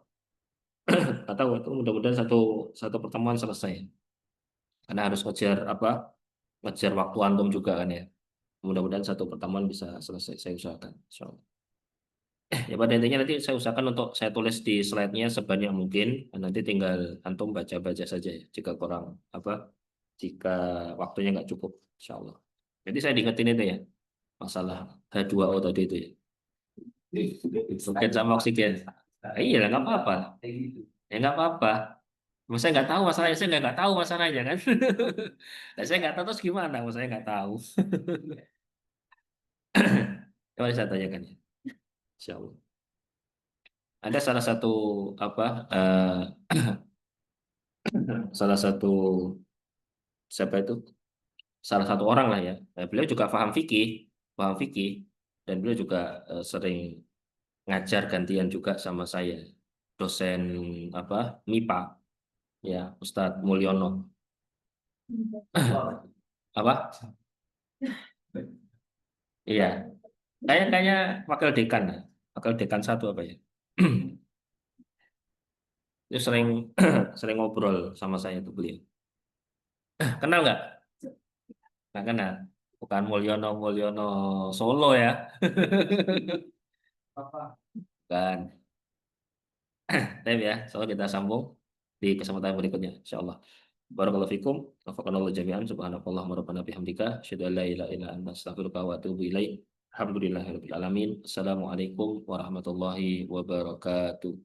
Atau mudah-mudahan satu pertemuan selesai. Karena harus ngejar apa? Ngejar waktu antum juga kan ya. Mudah-mudahan satu pertemuan bisa selesai. Saya usahakan. Insya Allah. Ya pada intinya nanti saya usahakan untuk saya tulis di slide-nya sebanyak mungkin. Nanti tinggal antum baca-baca saja ya. Jika kurang apa? Jika waktunya nggak cukup, insya Allah. Jadi saya diingetin itu ya, masalah H2O tadi itu ya. Oksigen sama oksigen. Iya nggak apa-apa. Ya nggak apa-apa. Saya nggak tahu masalahnya, saya nggak tahu masalahnya kan. Nah, saya nggak tahu terus gimana, saya nggak tahu. Coba saya tanyakan ya, insya Allah. Ada salah satu apa? Salah satu siapa itu? Salah satu orang lah ya. Nah, beliau juga paham fikih, dan beliau juga sering ngajar gantian juga sama saya, dosen apa MIPA ya, Ustadz Mulyono. Apa? Iya, kayaknya wakil dekan ya, wakil dekan satu apa ya. Dia sering sering ngobrol sama saya tuh beliau. Kenal nggak? Nggak kenal. Bukan Mulyono Mulyono Solo ya. apa? Kan. Tapi ya, soalnya kita sambung di kesempatan berikutnya, insyaallah. Barakallahu fikum, wafaqanallahu jami'an, subhanakallahumma rabbana bihamdika, asyhadu an la ilaha illa anta, astaghfiruka wa atubu ilaik. Alhamdulillahirabbil alamin. Assalamualaikum warahmatullahi wabarakatuh.